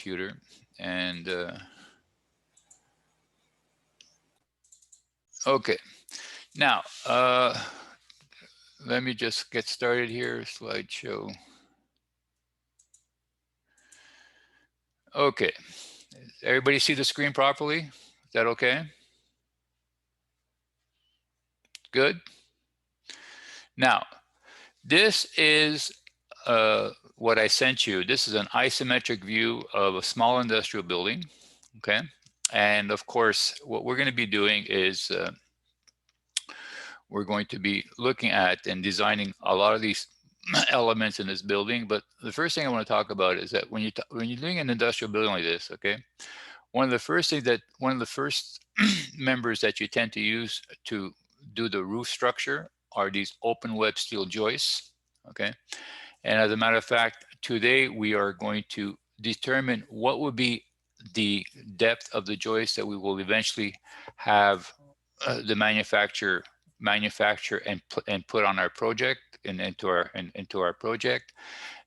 computer. And okay, now let me just get started here. Slideshow. Okay, everybody see the screen properly? Is that okay? Good. Now, this is what I sent you. This is an isometric view of a small industrial building, okay? And of course, what we're going to be doing is we're going to be looking at and designing a lot of these elements in this building. But the first thing I want to talk about is that when you're doing an industrial building like this, okay, one of the first members that you tend to use to do the roof structure are these open web steel joists, okay? And as a matter of fact, today we are going to determine what would be the depth of the joist that we will eventually have the manufacturer and put on our project and into our project.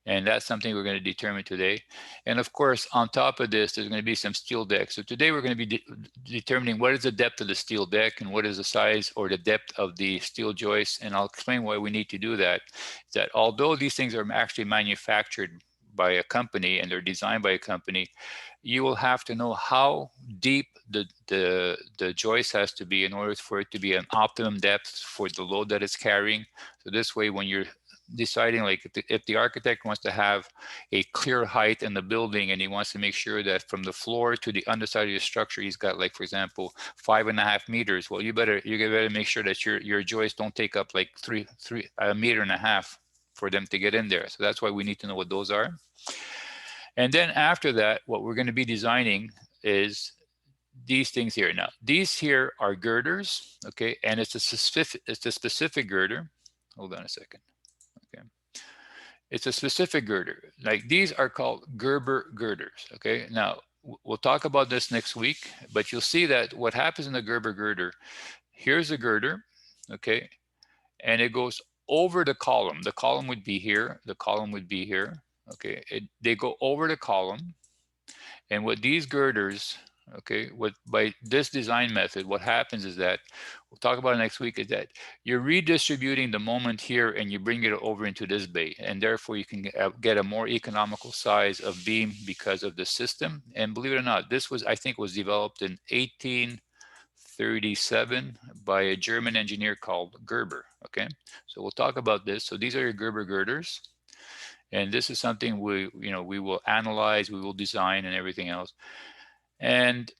And that's something we're going to determine today. And of course, on top of this, there's going to be some steel deck. So today we're going to be determining what is the depth of the steel deck and what is the size or the depth of the steel joist. And I'll explain why we need to do that. Is that although these things are actually manufactured by a company and they're designed by a company, you will have to know how deep the joist has to be in order for it to be an optimum depth for the load that it's carrying. So this way, when you're deciding, like if the architect wants to have a clear height in the building and he wants to make sure that from the floor to the underside of your structure, he's got, like, for example, 5.5 meters. Well, you better make sure that your joists don't take up like 1.5 meters for them to get in there. So that's why we need to know what those are. And then after that, what we're going to be designing is these things here. Now, these here are girders, okay, and it's a specific girder. Hold on a second. Okay, it's a specific girder. Like, these are called Gerber girders. Okay, now we'll talk about this next week, but you'll see that what happens in the Gerber girder. Here's a girder, okay, and it goes over the column. The column would be here. The column would be here. Okay, they go over the column, and what these girders, okay, by this design method, what happens is that, we'll talk about it next week, is that you're redistributing the moment here and you bring it over into this bay, and therefore you can get a more economical size of beam because of the system. And believe it or not, this was, I think, was developed in 1837 by a German engineer called Gerber. Okay, so we'll talk about this. So these are your Gerber girders. And this is something we will analyze, we will design, and everything else. And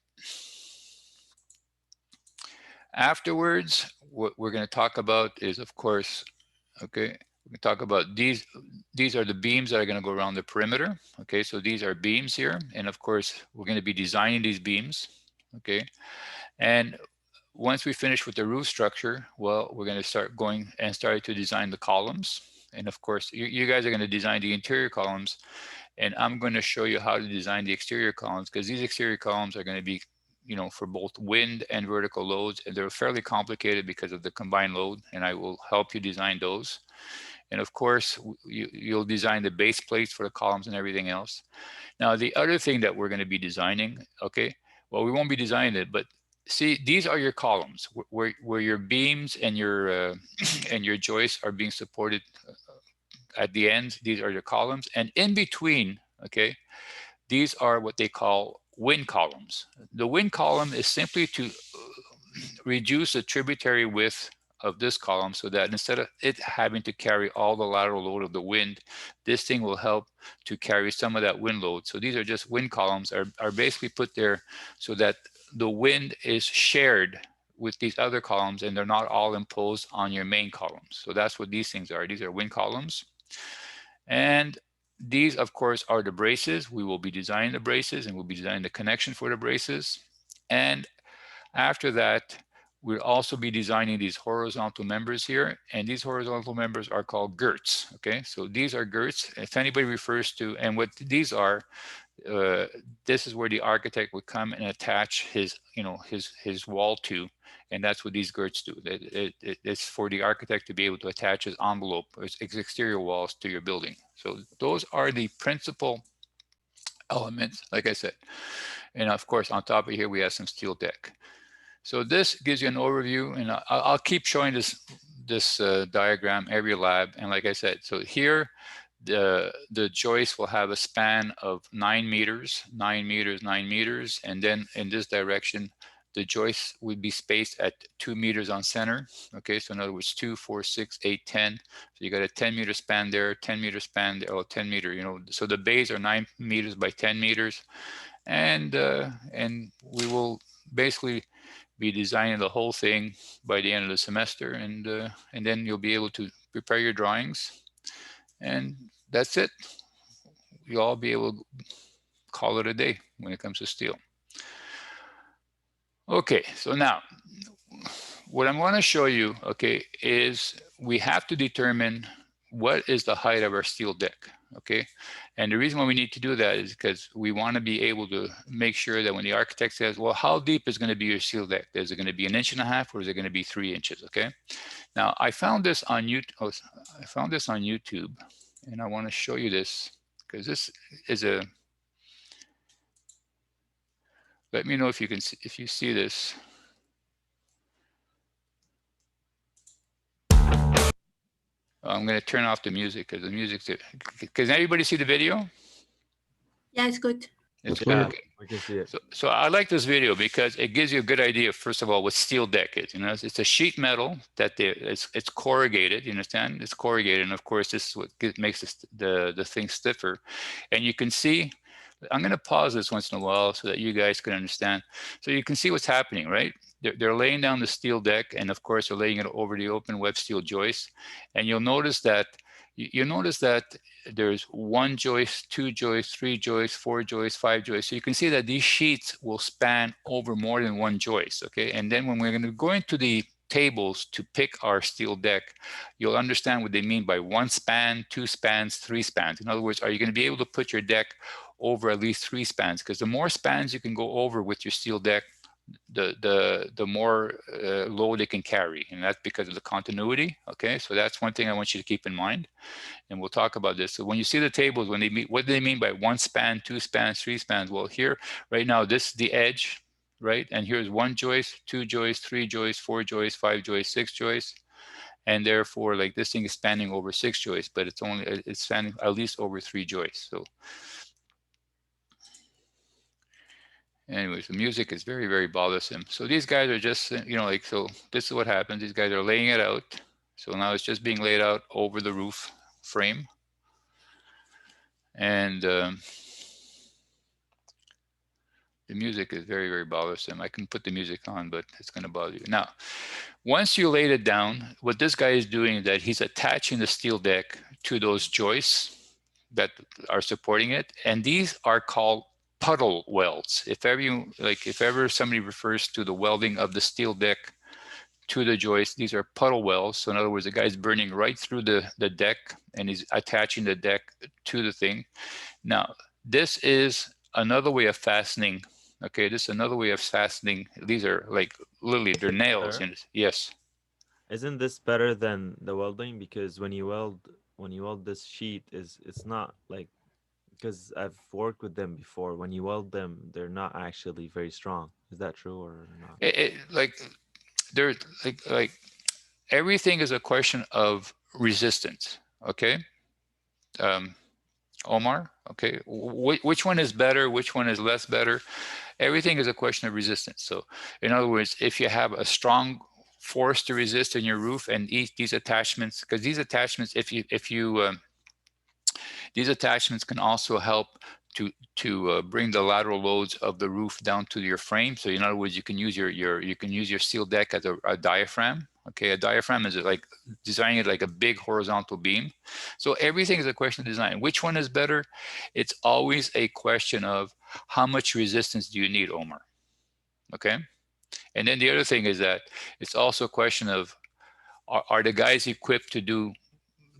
afterwards, what we're going to talk about is, of course, okay, we can talk about these are the beams that are going to go around the perimeter. Okay, so these are beams here. And of course, we're going to be designing these beams. Okay, and once we finish with the roof structure, well, we're going to start to design the columns. And of course, you guys are going to design the interior columns, and I'm going to show you how to design the exterior columns, because these exterior columns are going to be, for both wind and vertical loads, and they're fairly complicated because of the combined load, and I will help you design those. And of course, you'll design the base plates for the columns and everything else. Now, the other thing that we're going to be designing, okay, well, we won't be designing it, but see, these are your columns where your beams and your and your joists are being supported at the end. These are your columns, and in between, okay, these are what they call wind columns. The wind column is simply to reduce the tributary width of this column, so that instead of it having to carry all the lateral load of the wind, this thing will help to carry some of that wind load. So these are just wind columns, are basically put there so that the wind is shared with these other columns and they're not all imposed on your main columns. So that's what these things are. These are wind columns. And these, of course, are the braces. We will be designing the braces, and we'll be designing the connection for the braces. And after that, we'll also be designing these horizontal members here. And these horizontal members are called girts. Okay, so these are girts. If anybody refers to, and what these are, this is where the architect would come and attach his wall to, and that's what these girts do. It's for the architect to be able to attach his envelope, his exterior walls to your building. So those are the principal elements, like I said. And of course, on top of here, we have some steel deck. So this gives you an overview, and I'll keep showing this diagram every lab. And like I said, so here, the joist will have a span of 9 meters, 9 meters, 9 meters. And then in this direction, the joist would be spaced at 2 meters on center. Okay, so in other words, 2, 4, 6, 8, 10. So you got a 10-meter span there, 10-meter span there, 10-meter, you know. So the bays are 9 meters by 10 meters. And we will basically be designing the whole thing by the end of the semester. And then you'll be able to prepare your drawings. And that's it. You'll all be able to call it a day when it comes to steel. Okay, so now what I'm going to show you, okay, is we have to determine what is the height of our steel deck, okay? And the reason why we need to do that is because we want to be able to make sure that when the architect says, well, how deep is going to be your steel deck? Is it going to be 1.5 inches or is it going to be 3 inches, okay? Now, I found this on YouTube, and I want to show you this because this is a, let me know if you can see, if you see this. I'm going to turn off the music because the music's, can everybody see the video? Yeah, it's good. It's Okay. I can see it. So I like this video because it gives you a good idea, first of all, what steel deck is. You know, it's a sheet metal that it's corrugated. You understand? It's corrugated, and of course, this is what makes the thing stiffer. And you can see. I'm going to pause this once in a while so that you guys can understand. So you can see what's happening, right? They're laying down the steel deck, and of course, they're laying it over the open web steel joist. And you'll notice that there's 1 joist, 2 joists, 3 joists, 4 joists, 5 joists. So you can see that these sheets will span over more than 1 joist, okay? And then when we're going to go into the tables to pick our steel deck, you'll understand what they mean by 1 span, 2 spans, 3 spans. In other words, are you going to be able to put your deck over at least 3 spans? Because the more spans you can go over with your steel deck, the more load it can carry, and that's because of the continuity. Okay, so that's one thing I want you to keep in mind, and we'll talk about this. So when you see the tables, when they meet, what do they mean by 1 span, 2 spans, 3 spans? Well, here right now, this is the edge, right? And here's 1 joist, 2 joists, 3 joists, 4 joists, 5 joists, 6 joists, and therefore, like, this thing is spanning over 6 joists, but it's spanning at least over 3 joists. So anyways, the music is very, very bothersome. So these guys are just, you know, like, so this is what happens. These guys are laying it out. So now it's just being laid out over the roof frame. And the music is very, very bothersome. I can put the music on, but it's going to bother you. Now, once you laid it down, what this guy is doing is that he's attaching the steel deck to those joists that are supporting it. And these are called puddle welds. If ever somebody refers to the welding of the steel deck to the joist, these are puddle welds. So in other words, the guy's burning right through the deck and he's attaching the deck to the thing. Now, this is another way of fastening. Okay, this is another way of fastening. These are like literally, they're nails. And yes. Isn't this better than the welding? Because when you weld this sheet, it's not like, because I've worked with them before. When you weld them, they're not actually very strong. Is that true or not? They're like everything is a question of resistance. Okay, Omar. Okay, which one is better? Which one is less better? Everything is a question of resistance. So, in other words, if you have a strong force to resist in your roof, and these attachments, because these attachments, these attachments can also help to bring the lateral loads of the roof down to your frame. So in other words, you can use your steel deck as a diaphragm. Okay, a diaphragm is like designing it like a big horizontal beam. So everything is a question of design. Which one is better? It's always a question of how much resistance do you need, Omar? Okay, and then the other thing is that it's also a question of are the guys equipped to do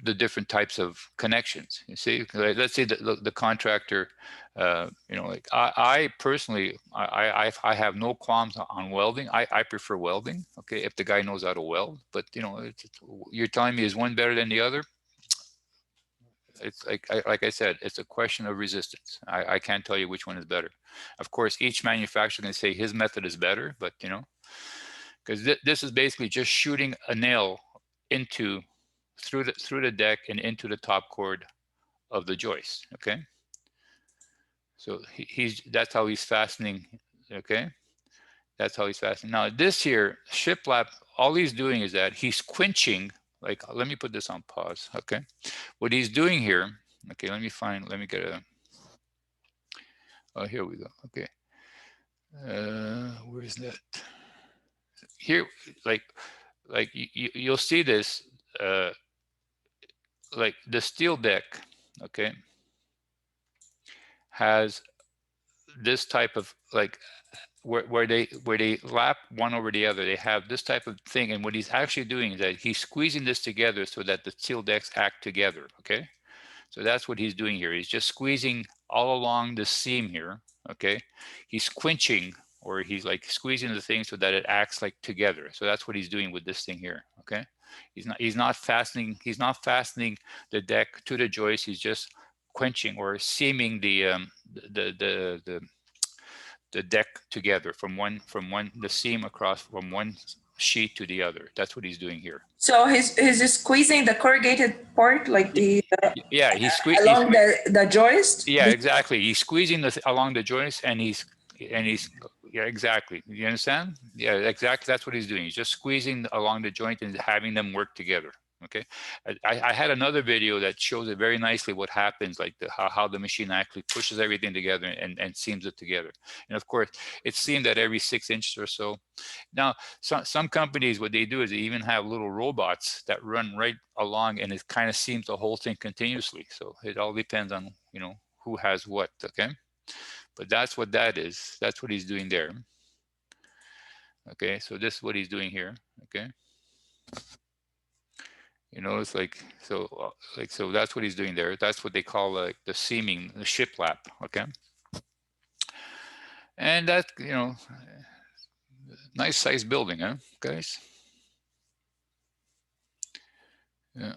the different types of connections. You see, like, let's say the contractor, you know, like I personally, I have no qualms on welding. I prefer welding. Okay, if the guy knows how to weld. But you know, you're telling me is one better than the other? it's like I said, it's a question of resistance. I can't tell you which one is better. Of course, each manufacturer can say his method is better, but you know, because this is basically just shooting a nail into through the deck and into the top chord of the joist. Okay, so that's how he's fastening. Okay, that's how he's fastening. Now this here shiplap, all he's doing is that he's quenching. Like, let me put this on pause. Okay, what he's doing here. Okay, let me get a. Oh, here we go. Okay, where is that? Here, like you'll see this. Like the steel deck, okay, has this type of like where they lap one over the other. They have this type of thing, and what he's actually doing is that he's squeezing this together so that the steel decks act together. Okay, so that's what he's doing here. He's just squeezing all along the seam here. Okay, he's quenching, or he's like squeezing the thing so that it acts like together. So that's what he's doing with this thing here. Okay, he's not fastening the deck to the joist. He's just quenching or seaming the deck together from one the seam across from one sheet to the other. That's what he's doing here. So he's just squeezing the corrugated part, like the yeah, he's along the joist. Yeah, exactly. He's squeezing along the joist, and he's yeah, exactly. You understand? Yeah, exactly. That's what he's doing. He's just squeezing along the joint and having them work together. Okay. I had another video that shows it very nicely what happens, like how the machine actually pushes everything together and seams it together. And of course, it's seamed at every 6 inches or so. Now, some companies, what they do is they even have little robots that run right along, and it kind of seams the whole thing continuously. So it all depends on, you know, who has what. Okay. But that's what that is. That's what he's doing there. Okay, so this is what he's doing here. Okay, you know, it's like so that's what he's doing there. That's what they call like the seaming, the shiplap. Okay, and that, you know, nice size building, huh, guys? Yeah,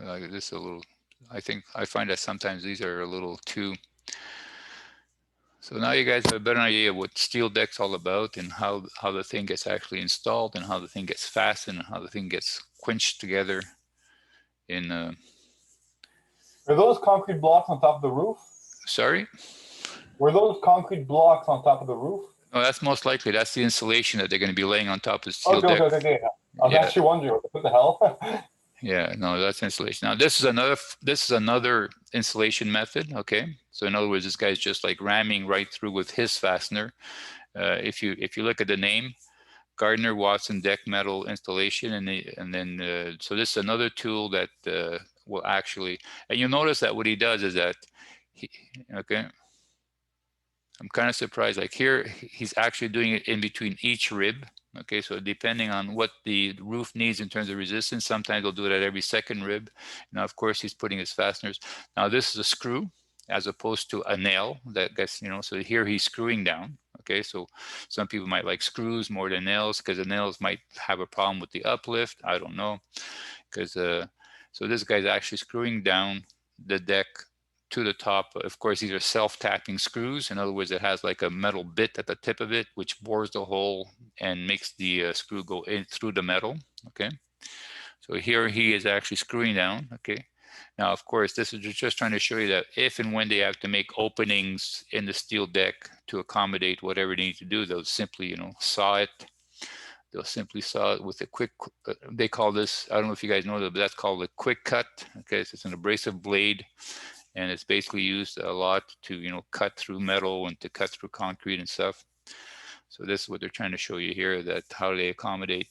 like this a little. I find that sometimes these are a little too. So now you guys have a better idea what steel deck's all about, and how the thing gets actually installed, and how the thing gets fastened, and how the thing gets quenched together. In are those concrete blocks on top of the roof? Sorry? Were those concrete blocks on top of the roof? No, that's most likely. That's the insulation that they're going to be laying on top of the steel deck. Okay. I was actually wondering what the hell. Yeah, no, that's insulation. Now this is another insulation method. Okay, so in other words, this guy's just like ramming right through with his fastener. If you look at the name, Gardner Watson deck metal installation, and then so this is another tool that will actually, and you'll notice that what he does is that okay, I'm kind of surprised. Like here, he's actually doing it in between each rib. Okay, so depending on what the roof needs in terms of resistance, sometimes they'll do it at every second rib. Now, of course, he's putting his fasteners. Now, this is a screw as opposed to a nail that gets, you know, so here he's screwing down. Okay, so some people might like screws more than nails because the nails might have a problem with the uplift. I don't know, because so this guy's actually screwing down the deck to the top. Of course, these are self-tapping screws. In other words, it has like a metal bit at the tip of it, which bores the hole and makes the screw go in through the metal. Okay, so here he is actually screwing down. Okay, now of course, this is just trying to show you that if and when they have to make openings in the steel deck to accommodate whatever they need to do, they'll simply, you know, saw it. They'll simply saw it with a quick, they call this, I don't know if you guys know that, but that's called a quick cut. Okay, so it's an abrasive blade, and it's basically used a lot to, you know, cut through metal and to cut through concrete and stuff. So this is what they're trying to show you here, that how they accommodate.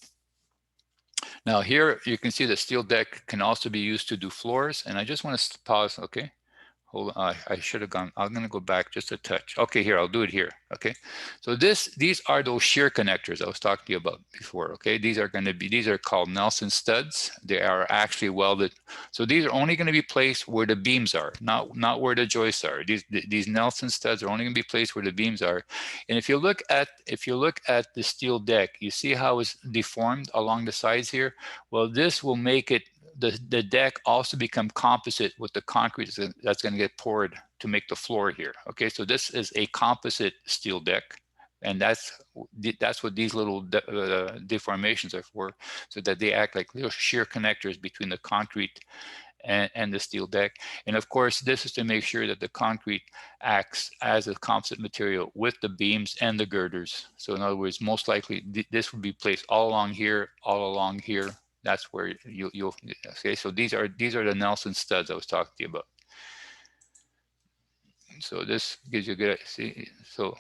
Now here you can see the steel deck can also be used to do floors, and I just want to pause. Okay, hold on. I should have gone. I'm going to go back just a touch. Okay, here, I'll do it here. Okay, so these are those shear connectors I was talking to you about before. Okay, these are called Nelson studs. They are actually welded. So these are only going to be placed where the beams are, not where the joists are. These Nelson studs are only going to be placed where the beams are. And if you look at the steel deck, you see how it's deformed along the sides here. Well, this will make it the deck also become composite with the concrete that's going to get poured to make the floor here. Okay, so this is a composite steel deck, and that's what these little deformations are for, so that they act like little shear connectors between the concrete and the steel deck. And of course, this is to make sure that the concrete acts as a composite material with the beams and the girders. So in other words, most likely this would be placed all along here, all along here. That's where you'll okay. So these are the Nelson studs I was talking to you about. So this gives you a good see. So,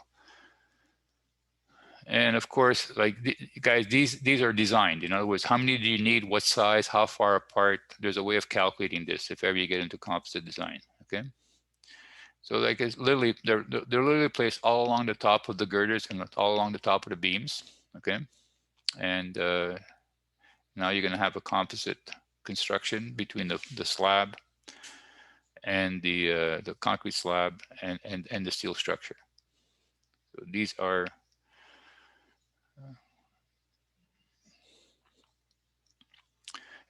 and of course, like guys, these are designed. In other words, how many do you need? What size? How far apart? There's a way of calculating this if ever you get into composite design. Okay. So like it's literally they're literally placed all along the top of the girders and all along the top of the beams. Okay. And now you're going to have a composite construction between the slab and the concrete slab and the steel structure. So these are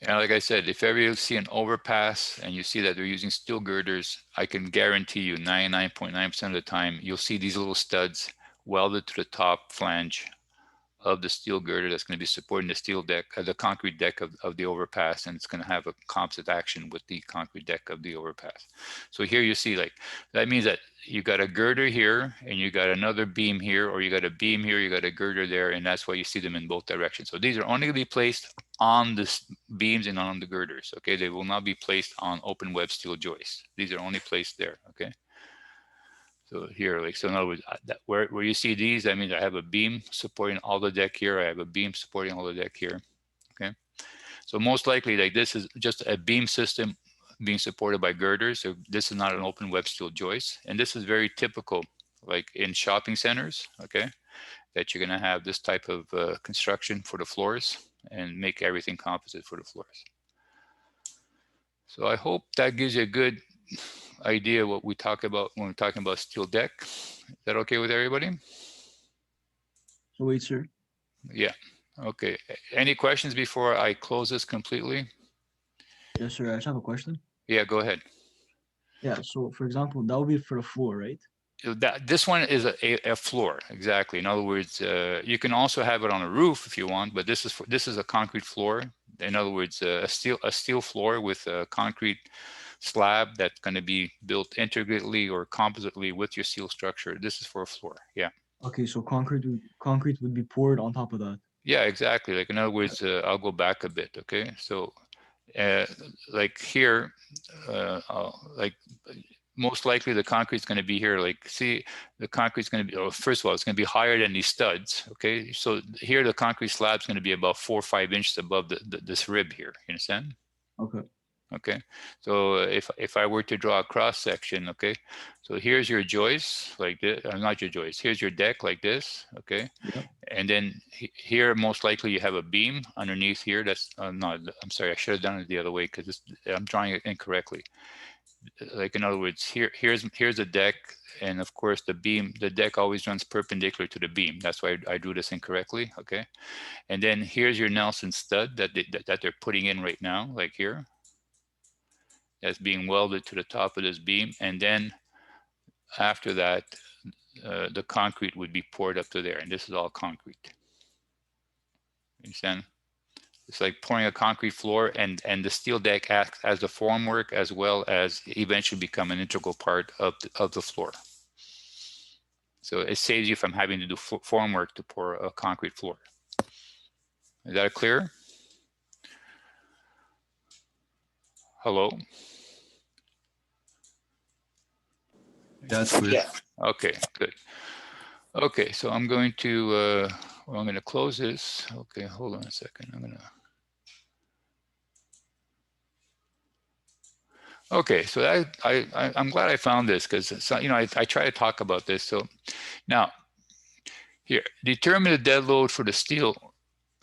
and like I said, if ever you see an overpass and you see that they're using steel girders, I can guarantee you 99.9% of the time, you'll see these little studs welded to the top flange of the steel girder that's going to be supporting the steel deck, the concrete deck of the overpass, and it's going to have a composite action with the concrete deck of the overpass. So here you see, like, that means that you got a girder here and you got another beam here, or you got a beam here, you got a girder there, and that's why you see them in both directions. So these are only going to be placed on the beams and on the girders, okay? They will not be placed on open web steel joists. These are only placed there, okay? So here, like, so in other words, where you see these, that means I have a beam supporting all the deck here. I have a beam supporting all the deck here, okay? So most likely, like, this is just a beam system being supported by girders. So this is not an open web steel joist. And this is very typical, like in shopping centers, okay? That you're gonna have this type of construction for the floors and make everything composite for the floors. So I hope that gives you a good idea what we talk about when we're talking about steel deck. Is that okay with everybody? Wait, sir. Yeah. Okay. Any questions before I close this completely? Yes, sir. I just have a question. Yeah, go ahead. Yeah. So, for example, that would be for the floor, right? This one is a floor, exactly. In other words, you can also have it on a roof if you want, but this is a concrete floor. In other words, a steel floor with a concrete slab that's going to be built integrally or compositely with your steel structure. This is for a floor. Yeah. Okay, so concrete would be poured on top of that. Yeah, exactly. Like, in other words, I'll go back a bit. Okay, so like here, like most likely the concrete's going to be here. Like, see, the concrete's going to be, first of all, it's going to be higher than these studs. Okay, so here the concrete slab's going to be about 4 or 5 inches above this rib here. You understand? Okay. Okay, so if I were to draw a cross section, okay, so here's your joist like this, not your joist, here's your deck like this, okay, Yep. and then here most likely you have a beam underneath here. That's no, I'm sorry, I should have done it the other way because I'm drawing it incorrectly. Like, in other words, here's the deck, and of course the deck always runs perpendicular to the beam. That's why I drew this incorrectly, okay, and then here's your Nelson stud that they're putting in right now, like here. That's being welded to the top of this beam, and then after that the concrete would be poured up to there, and this is all concrete. You understand? It's like pouring a concrete floor, and the steel deck acts as the formwork as well as eventually become an integral part of the floor. So it saves you from having to do formwork to pour a concrete floor. Is that clear? Hello? That's clear. Yeah. Okay, good. Okay, so I'm going to, well, I'm going to close this. Okay, hold on a second. Okay, so I'm glad I found this because, you know, I try to talk about this. So now, here, determine the dead load for the steel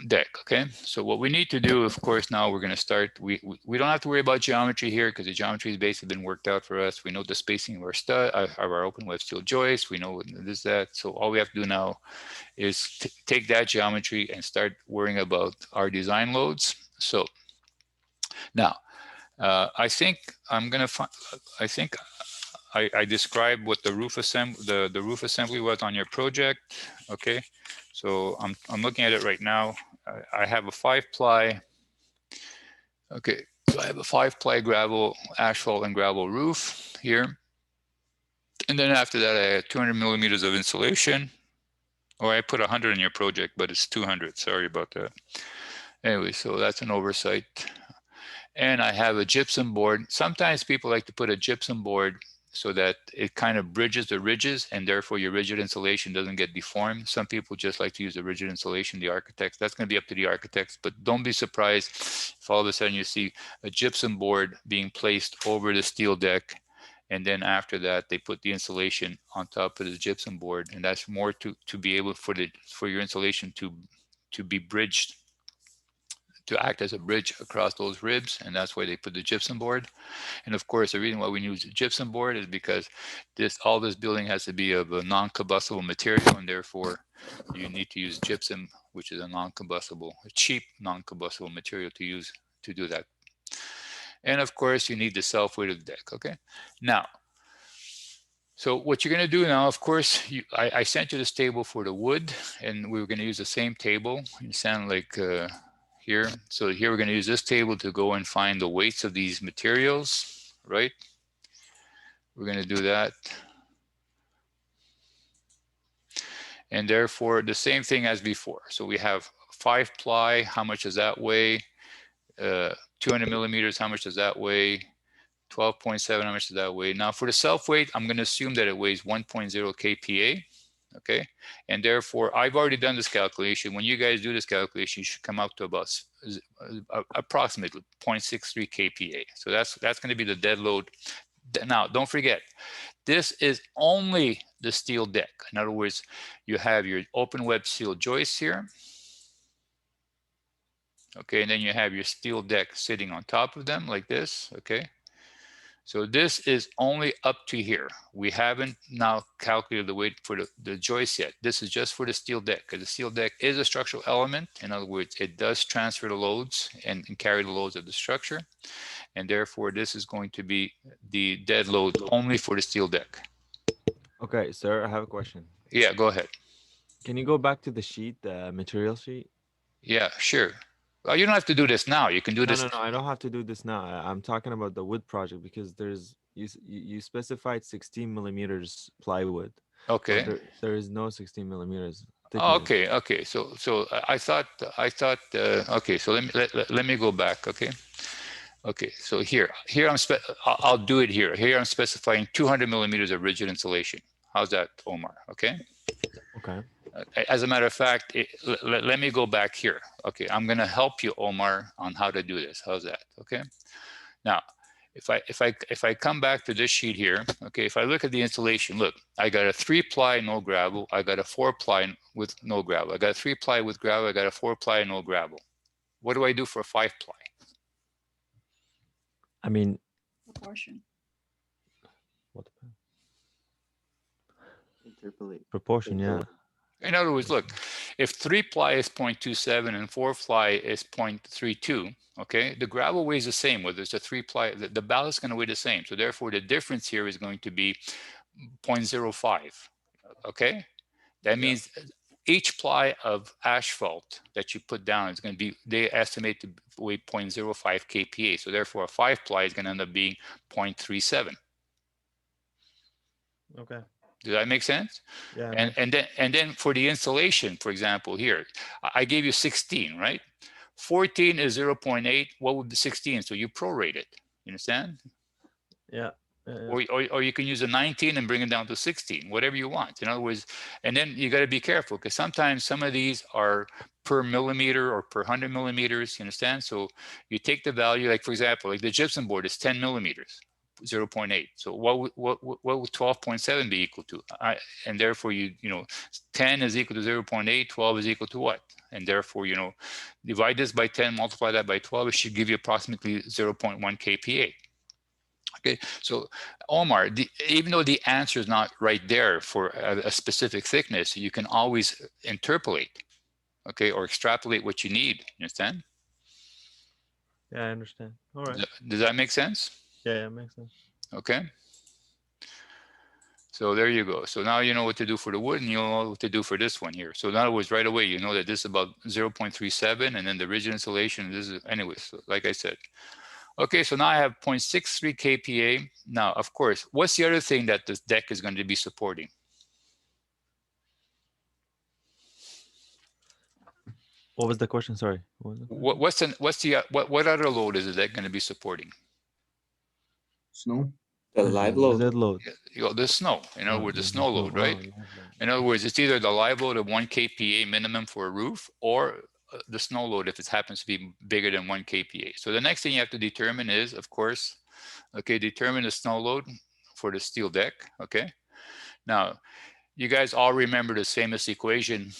deck, okay? So what we need to do, of course, now we're going to start, we don't have to worry about geometry here because the geometry has basically been worked out for us. We know the spacing of our stud, of our open web steel joist. We know this, that. So all we have to do now is take that geometry and start worrying about our design loads. So Now, I think I'm gonna find. I think I described what the roof assembly was on your project. Okay, so I'm looking at it right now. I have a 5-ply. Okay, so I have a 5-ply gravel, asphalt and gravel roof here, and then after that I had 200 millimeters of insulation. Or I put 100 in your project, but it's 200. Sorry about that. Anyway, so that's an oversight. And I have a gypsum board. Sometimes people like to put a gypsum board so that it kind of bridges the ridges and therefore your rigid insulation doesn't get deformed. Some people just like to use the rigid insulation, the architects. That's going to be up to the architects, but don't be surprised if all of a sudden you see a gypsum board being placed over the steel deck. And then after that, they put the insulation on top of the gypsum board. And that's more to be able for your insulation to be bridged, to act as a bridge across those ribs, and that's why they put the gypsum board. And of course, the reason why we use gypsum board is because all this building has to be of a non-combustible material, and therefore you need to use gypsum, which is a cheap non-combustible material to use to do that. And of course, you need the self-weight of the deck. Okay, now. So what you're going to do now, of course, I sent you this table for the wood, and we were going to use the same table. You sound like here. So here we're going to use this table to go and find the weights of these materials, right? We're going to do that. And therefore, the same thing as before. So we have 5-ply, how much does that weigh? 200 millimeters, how much does that weigh? 12.7, how much does that weigh? Now for the self-weight, I'm going to assume that it weighs 1.0 kPa. Okay, and therefore I've already done this calculation. When you guys do this calculation, you should come out to about approximately 0.63 kPa. So that's going to be the dead load. Now, don't forget, this is only the steel deck. In other words, you have your open web steel joists here. Okay, and then you have your steel deck sitting on top of them like this. Okay. So this is only up to here. We haven't now calculated the weight for the joist yet. This is just for the steel deck, because the steel deck is a structural element. In other words, it does transfer the loads and carry the loads of the structure. And therefore, this is going to be the dead load only for the steel deck. Okay, sir, I have a question. Yeah, go ahead. Can you go back to the sheet, the material sheet? Yeah, sure. Well, you don't have to do this now. You can do this. No, I don't have to do this now. I'm talking about the wood project because you specified 16 millimeters plywood. Okay. There is no 16 millimeters. Oh, okay. So I thought. Okay. So let me go back. Okay. Okay. So here I'll do it here. Here I'm specifying 200 millimeters of rigid insulation. How's that, Omar? Okay. Okay. As a matter of fact, let me go back here. Okay, I'm going to help you, Omar, on how to do this. How's that? Okay. Now, if I come back to this sheet here, okay, if I look at the insulation, look, I got a 3-ply no gravel. I got a 4-ply with no gravel. I got a 3-ply with gravel. I got a 4-ply no gravel. What do I do for a 5-ply? I mean, Proportion. what? Interpolate. Proportion, yeah. In other words, look, if 3-ply is 0.27 and 4-ply is 0.32, okay, the gravel weighs the same, whether it's a 3-ply, the ballast is going to weigh the same. So therefore, the difference here is going to be 0.05, okay? That means each ply of asphalt that you put down is going to be, they estimate to weigh 0.05 kPa. So therefore, a 5-ply is going to end up being 0.37. Okay. Does that make sense? Yeah. And then for the insulation, for example, here, I gave you 16, right? 14 is 0.8. What would be 16? So you prorate it. You understand? Yeah. Or you can use a 19 and bring it down to 16, whatever you want. In other words, and then you got to be careful because sometimes some of these are per millimeter or per 100 millimeters. You understand? So you take the value, like for example, like the gypsum board is 10 millimeters. 0.8. So what would 12.7 be equal to? And therefore, you know, 10 is equal to 0.8, 12 is equal to what? And therefore, you know, divide this by 10, multiply that by 12, it should give you approximately 0.1 kPa. Okay, so Omar, even though the answer is not right there for a specific thickness, you can always interpolate, okay, or extrapolate what you need. You understand? Yeah, I understand. All right. Does that make sense? Yeah, makes sense. Okay. So there you go. So now you know what to do for the wood, and you know what to do for this one here. So in other words, right away, you know that this is about 0.37, and then the rigid insulation, this is, anyways, so like I said. Okay, so now I have 0.63 kPa. Now, of course, what's the other thing that this deck is going to be supporting? What was the question? Sorry. What was the question? What other load is the deck going to be supporting? Snow. The live The load. load. You know, the snow. In other words, the snow load, right? Oh, live load. In other words, it's either the live load of 1 kPa minimum for a roof, or the snow load if it happens to be bigger than 1 kPa. So the next thing you have to determine is, of course, okay, determine the snow load for the steel deck. Okay. Now, you guys all remember this famous equation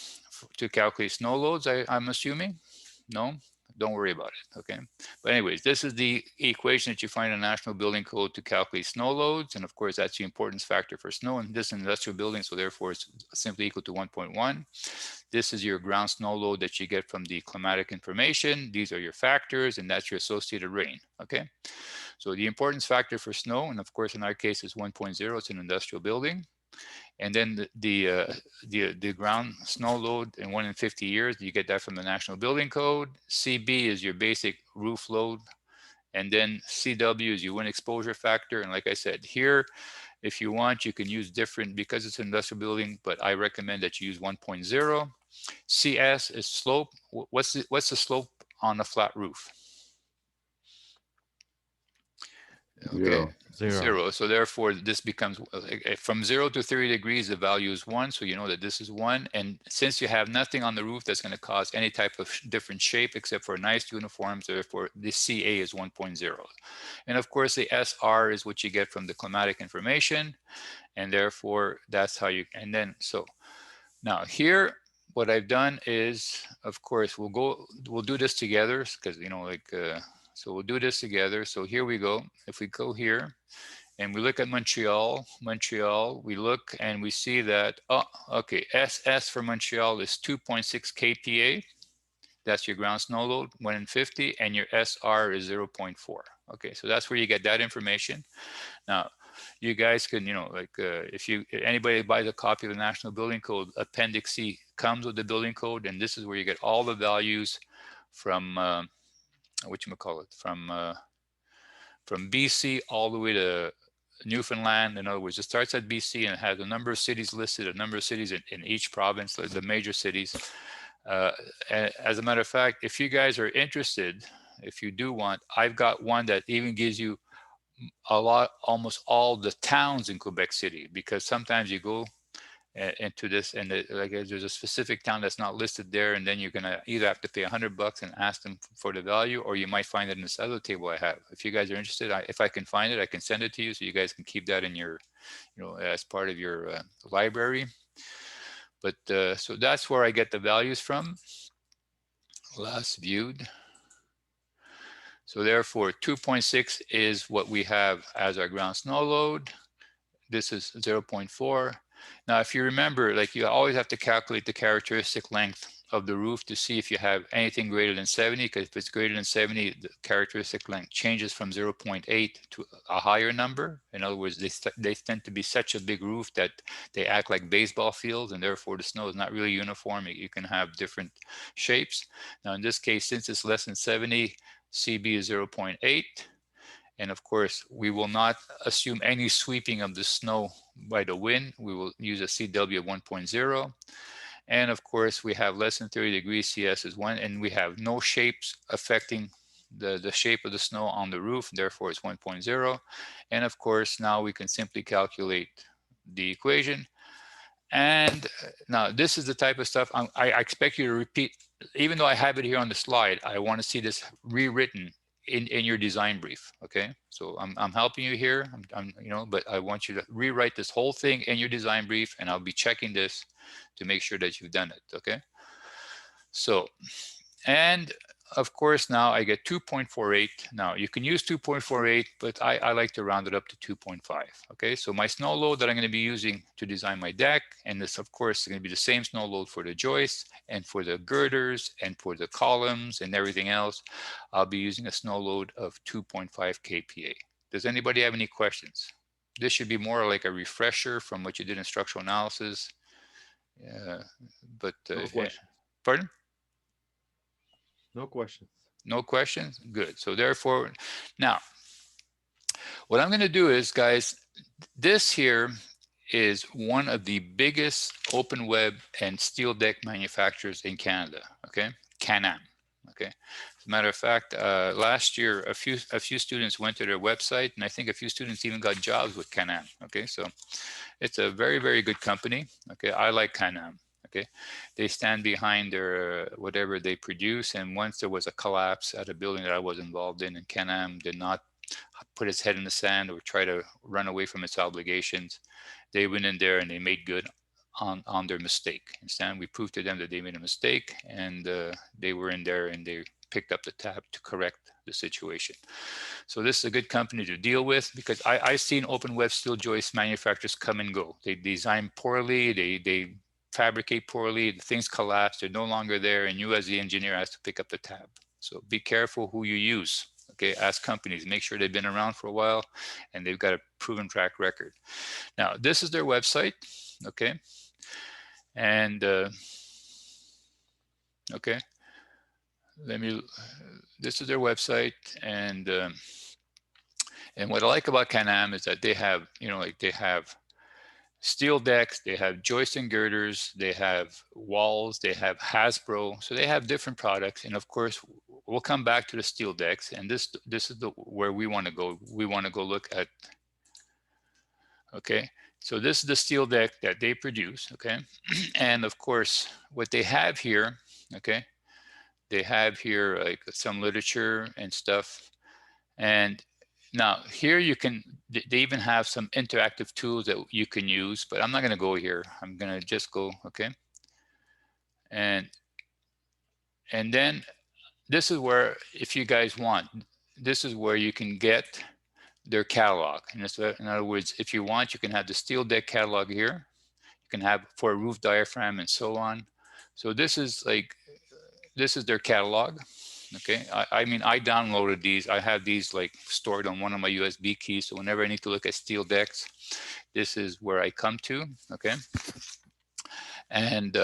to calculate snow loads, I'm assuming? No? Don't worry about it, okay? But anyways, this is the equation that you find in the National Building Code to calculate snow loads. And of course, that's the importance factor for snow in this industrial building. So therefore, it's simply equal to 1.1. This is your ground snow load that you get from the climatic information. These are your factors, and that's your associated rain, okay? So the importance factor for snow, and of course, in our case, is 1.0. It's an industrial building. And then the ground snow load in 1 in 50 years, you get that from the National Building Code. CB is your basic roof load. And then CW is your wind exposure factor. And like I said, here, if you want, you can use different, because it's an industrial building, but I recommend that you use 1.0. CS is slope. What's the slope on a flat roof? Okay. Zero. So therefore, this becomes from 0 to 30 degrees, the value is 1. So you know that this is 1. And since you have nothing on the roof that's going to cause any type of different shape except for nice uniforms, therefore the CA is 1.0. And of course, the SR is what you get from the climatic information. And therefore, that's how you, and then, so now here, what I've done is, of course, we'll do this together because, you know, like, so we'll do this together. So here we go. If we go here and we look at Montreal, we look and we see that, oh, okay, SS for Montreal is 2.6 kPa. That's your ground snow load, 1 in 50, and your SR is 0.4. Okay, so that's where you get that information. Now, you guys can, you know, like if anybody buys a copy of the National Building Code, Appendix C comes with the building code, and this is where you get all the values from from BC all the way to Newfoundland. In other words, it starts at BC and it has a number of cities listed, a number of cities in each province, the major cities. As a matter of fact, if you guys are interested, if you do want, I've got one that even gives you almost all the towns in Quebec City, because sometimes you go into this and like there's a specific town that's not listed there, and then you're gonna either have to pay $100 and ask them for the value, or you might find it in this other table I have. If you guys are interested, if I can find it, I can send it to you so you guys can keep that in your, you know, as part of your library. But so that's where I get the values from. Last viewed. So therefore 2.6 is what we have as our ground snow load. This is 0.4. Now, if you remember, like you always have to calculate the characteristic length of the roof to see if you have anything greater than 70, because if it's greater than 70, the characteristic length changes from 0.8 to a higher number. In other words, they tend to be such a big roof that they act like baseball fields, and therefore the snow is not really uniform. You can have different shapes. Now, in this case, since it's less than 70, CB is 0.8. And of course, we will not assume any sweeping of the snow by the wind. We will use a CW of 1.0. And of course, we have less than 30 degrees, CS is 1, and we have no shapes affecting the shape of the snow on the roof, therefore it's 1.0. And of course, now we can simply calculate the equation. And now this is the type of stuff I expect you to repeat. Even though I have it here on the slide, I want to see this rewritten in your design brief. Okay, so I'm helping you here. You know, but I want you to rewrite this whole thing in your design brief, and I'll be checking this to make sure that you've done it. Okay, so And of course, now I get 2.48. Now you can use 2.48, but I like to round it up to 2.5. Okay, so my snow load that I'm going to be using to design my deck, and this of course is going to be the same snow load for the joists and for the girders and for the columns and everything else. I'll be using a snow load of 2.5 kPa. Does anybody have any questions? This should be more like a refresher from what you did in structural analysis. But No questions. pardon? No questions. No questions? Good. So therefore, now, what I'm going to do is, guys, this here is one of the biggest open web and steel deck manufacturers in Canada, okay? Can-Am, okay? As a matter of fact, last year, a few students went to their website, and I think a few students even got jobs with Can-Am, okay? So it's a very, very good company, okay? I like Can-Am. Okay, they stand behind their whatever they produce. And once there was a collapse at a building that I was involved in, and Can-Am did not put its head in the sand or try to run away from its obligations, they went in there and they made good on their mistake. Understand? We proved to them that they made a mistake, and they were in there and they picked up the tab to correct the situation. So this is a good company to deal with, because I've seen open web steel joist manufacturers come and go. They design poorly, they fabricate poorly, things collapse, they're no longer there, and you as the engineer has to pick up the tab. So be careful who you use. Okay, ask companies, make sure they've been around for a while and they've got a proven track record. Now, this is their website, okay? And okay, this is their website, and what I like about Can-Am is that they have, they have steel decks, they have joists and girders, they have walls, they have Hasbro, so they have different products. And of course, we'll come back to the steel decks, and this is where we want to go. We want to go look at, okay, so this is the steel deck that they produce, okay? And of course, what they have here, okay, they have here like some literature and stuff. And now here you can, they even have some interactive tools that you can use, but I'm not going to go here. I'm going to just go, okay. And then this is where, if you guys want, this is where you can get their catalog. In other words, if you want, you can have the steel deck catalog here. You can have for a roof diaphragm and so on. So this is their catalog. Okay, I mean, I downloaded these. I have these like stored on one of my USB keys. So whenever I need to look at steel decks, this is where I come to. Okay, and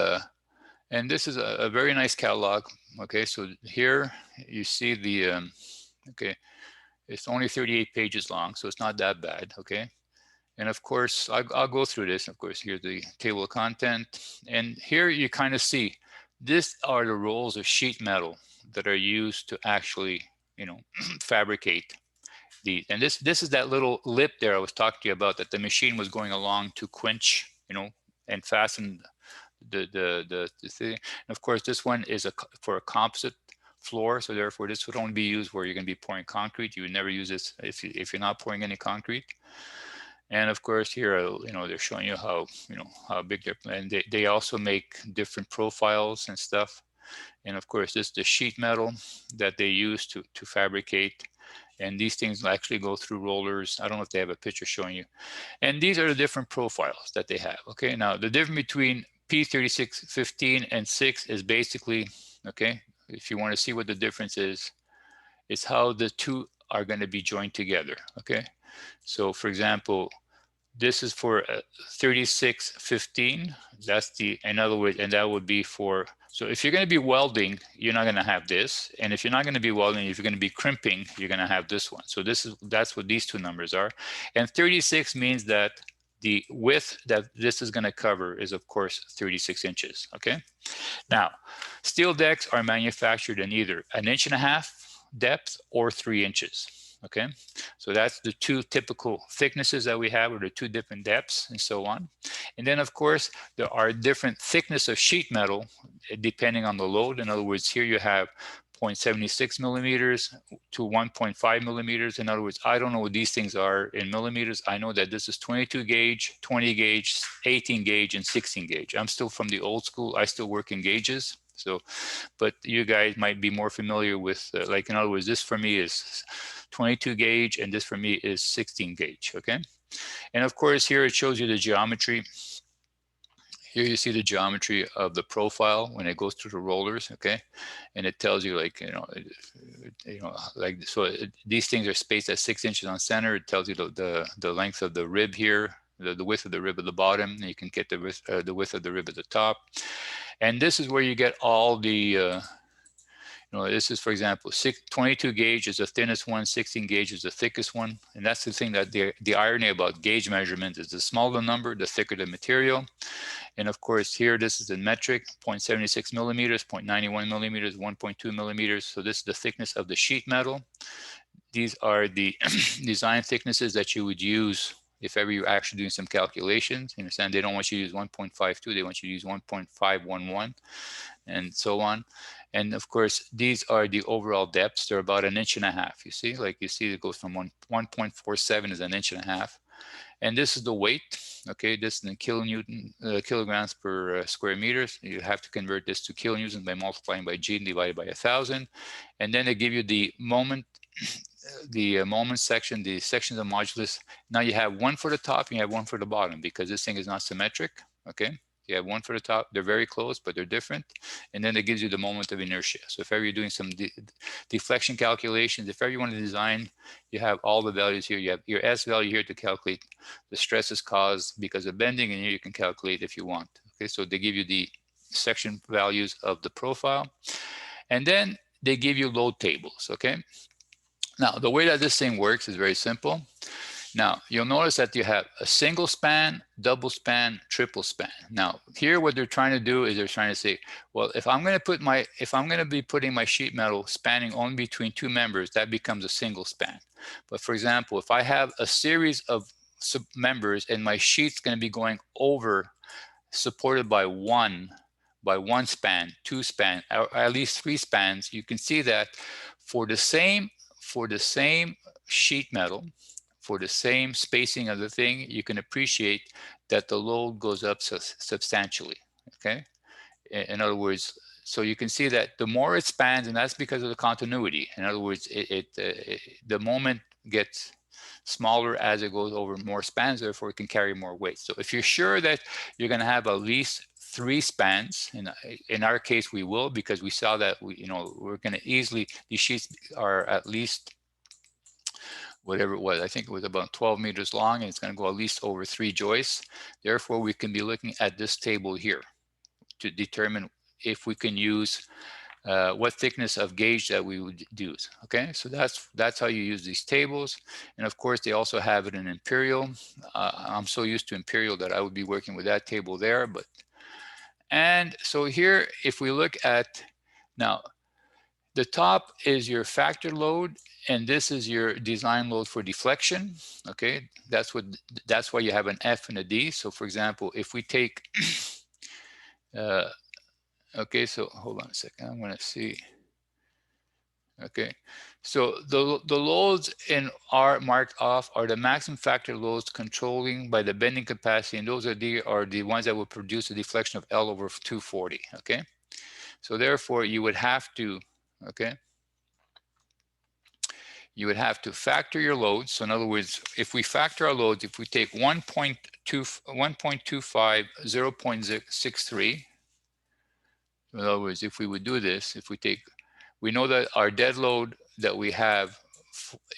this is a very nice catalog. Okay, so here you see the okay, it's only 38 pages long, so it's not that bad. Okay, and of course I'll go through this. Of course, here's the table of content, and here you kind of see these are the rolls of sheet metal that are used to actually, fabricate these. And this is that little lip there I was talking to you about, that the machine was going along to quench, and fasten the thing. And of course, this one is for a composite floor, so therefore this would only be used where you're going to be pouring concrete. You would never use this if you're not pouring any concrete. And of course here, they're showing you how, how big they're, and they also make different profiles and stuff. And of course, this is the sheet metal that they use to fabricate. And these things actually go through rollers. I don't know if they have a picture showing you. And these are the different profiles that they have. Okay, now the difference between P3615 and 6 is basically, okay, if you want to see what the difference is, it's how the two are going to be joined together. Okay, so for example, this is for 3615. That's in other words, and that would be for, so if you're going to be welding, you're not going to have this. And if you're not going to be welding, if you're going to be crimping, you're going to have this one. So that's what these two numbers are. And 36 means that the width that this is going to cover is, of course, 36 inches. Okay. Now, steel decks are manufactured in either 1.5 inches depth or 3 inches. Okay, so that's the two typical thicknesses that we have, or the two different depths and so on. And then of course, there are different thickness of sheet metal depending on the load. In other words, here you have 0.76 millimeters to 1.5 millimeters. In other words, I don't know what these things are in millimeters. I know that this is 22 gauge, 20 gauge, 18 gauge, and 16 gauge. I'm still from the old school. I still work in gauges. So, but you guys might be more familiar with, like in other words, this for me is 22 gauge and this for me is 16 gauge, okay? And of course, here it shows you the geometry. Here you see the geometry of the profile when it goes through the rollers, okay? And it tells you like, like, so these things are spaced at 6 inches on center. It tells you the length of the rib here, the width of the rib at the bottom. And you can get the width of the rib at the top. And this is where you get all the, this is, for example, 22 gauge is the thinnest one, 16 gauge is the thickest one. And that's the thing that the irony about gauge measurement is the smaller the number, the thicker the material. And of course, here, this is in metric, 0.76 millimeters, 0.91 millimeters, 1.2 millimeters. So this is the thickness of the sheet metal. These are the design thicknesses that you would use if ever you're actually doing some calculations. You understand? They don't want you to use 1.52, they want you to use 1.511 and so on. And of course, these are the overall depths. They're about 1.5 inches. You see, like you see, it goes from 1.47 is 1.5 inches. And this is the weight, okay? This is in kilograms per square meters. You have to convert this to kilonewtons by multiplying by G and divided by 1,000. And then they give you the moment, moment section, the sections of modulus. Now you have one for the top and you have one for the bottom because this thing is not symmetric, okay? You have one for the top, they're very close, but they're different. And then it gives you the moment of inertia. So if ever you're doing some deflection calculations, if ever you want to design, you have all the values here. You have your S value here to calculate the stresses caused because of bending, and here you can calculate if you want. Okay, so they give you the section values of the profile. And then they give you load tables, okay? Now, the way that this thing works is very simple. Now, you'll notice that you have a single span, double span, triple span. Now, here what they're trying to do is they're trying to say, well, if I'm going to be putting my sheet metal spanning only between two members, that becomes a single span. But for example, if I have a series of members and my sheet's going to be going over, supported by one span, two span, or at least three spans, you can see that for the same sheet metal, for the same spacing of the thing, you can appreciate that the load goes up substantially, okay? In other words, so you can see that the more it spans, and that's because of the continuity. In other words, the moment gets smaller as it goes over more spans, therefore it can carry more weight. So if you're sure that you're gonna have at least 3 spans, in our case we will, because we saw that we're gonna easily, these sheets are at least, whatever it was, I think it was about 12 meters long, and it's going to go at least over 3 joists. Therefore, we can be looking at this table here to determine if we can use what thickness of gauge that we would use. Okay, so that's how you use these tables. And of course, they also have it in imperial. I'm so used to imperial that I would be working with that table there. And so here, if we look at now, the top is your factor load, and this is your design load for deflection. Okay, that's why you have an F and a D. So for example, if we take, okay, so hold on a second, I'm gonna see. Okay, so the loads in R marked off are the maximum factor loads controlling by the bending capacity, and those are the ones that will produce a deflection of L over 240. Okay, so therefore you would have to, okay, you would have to factor your loads. So in other words, if we factor our loads, if we take 1.25, 0.63, in other words, if we would do this, if we take, we know that our dead load that we have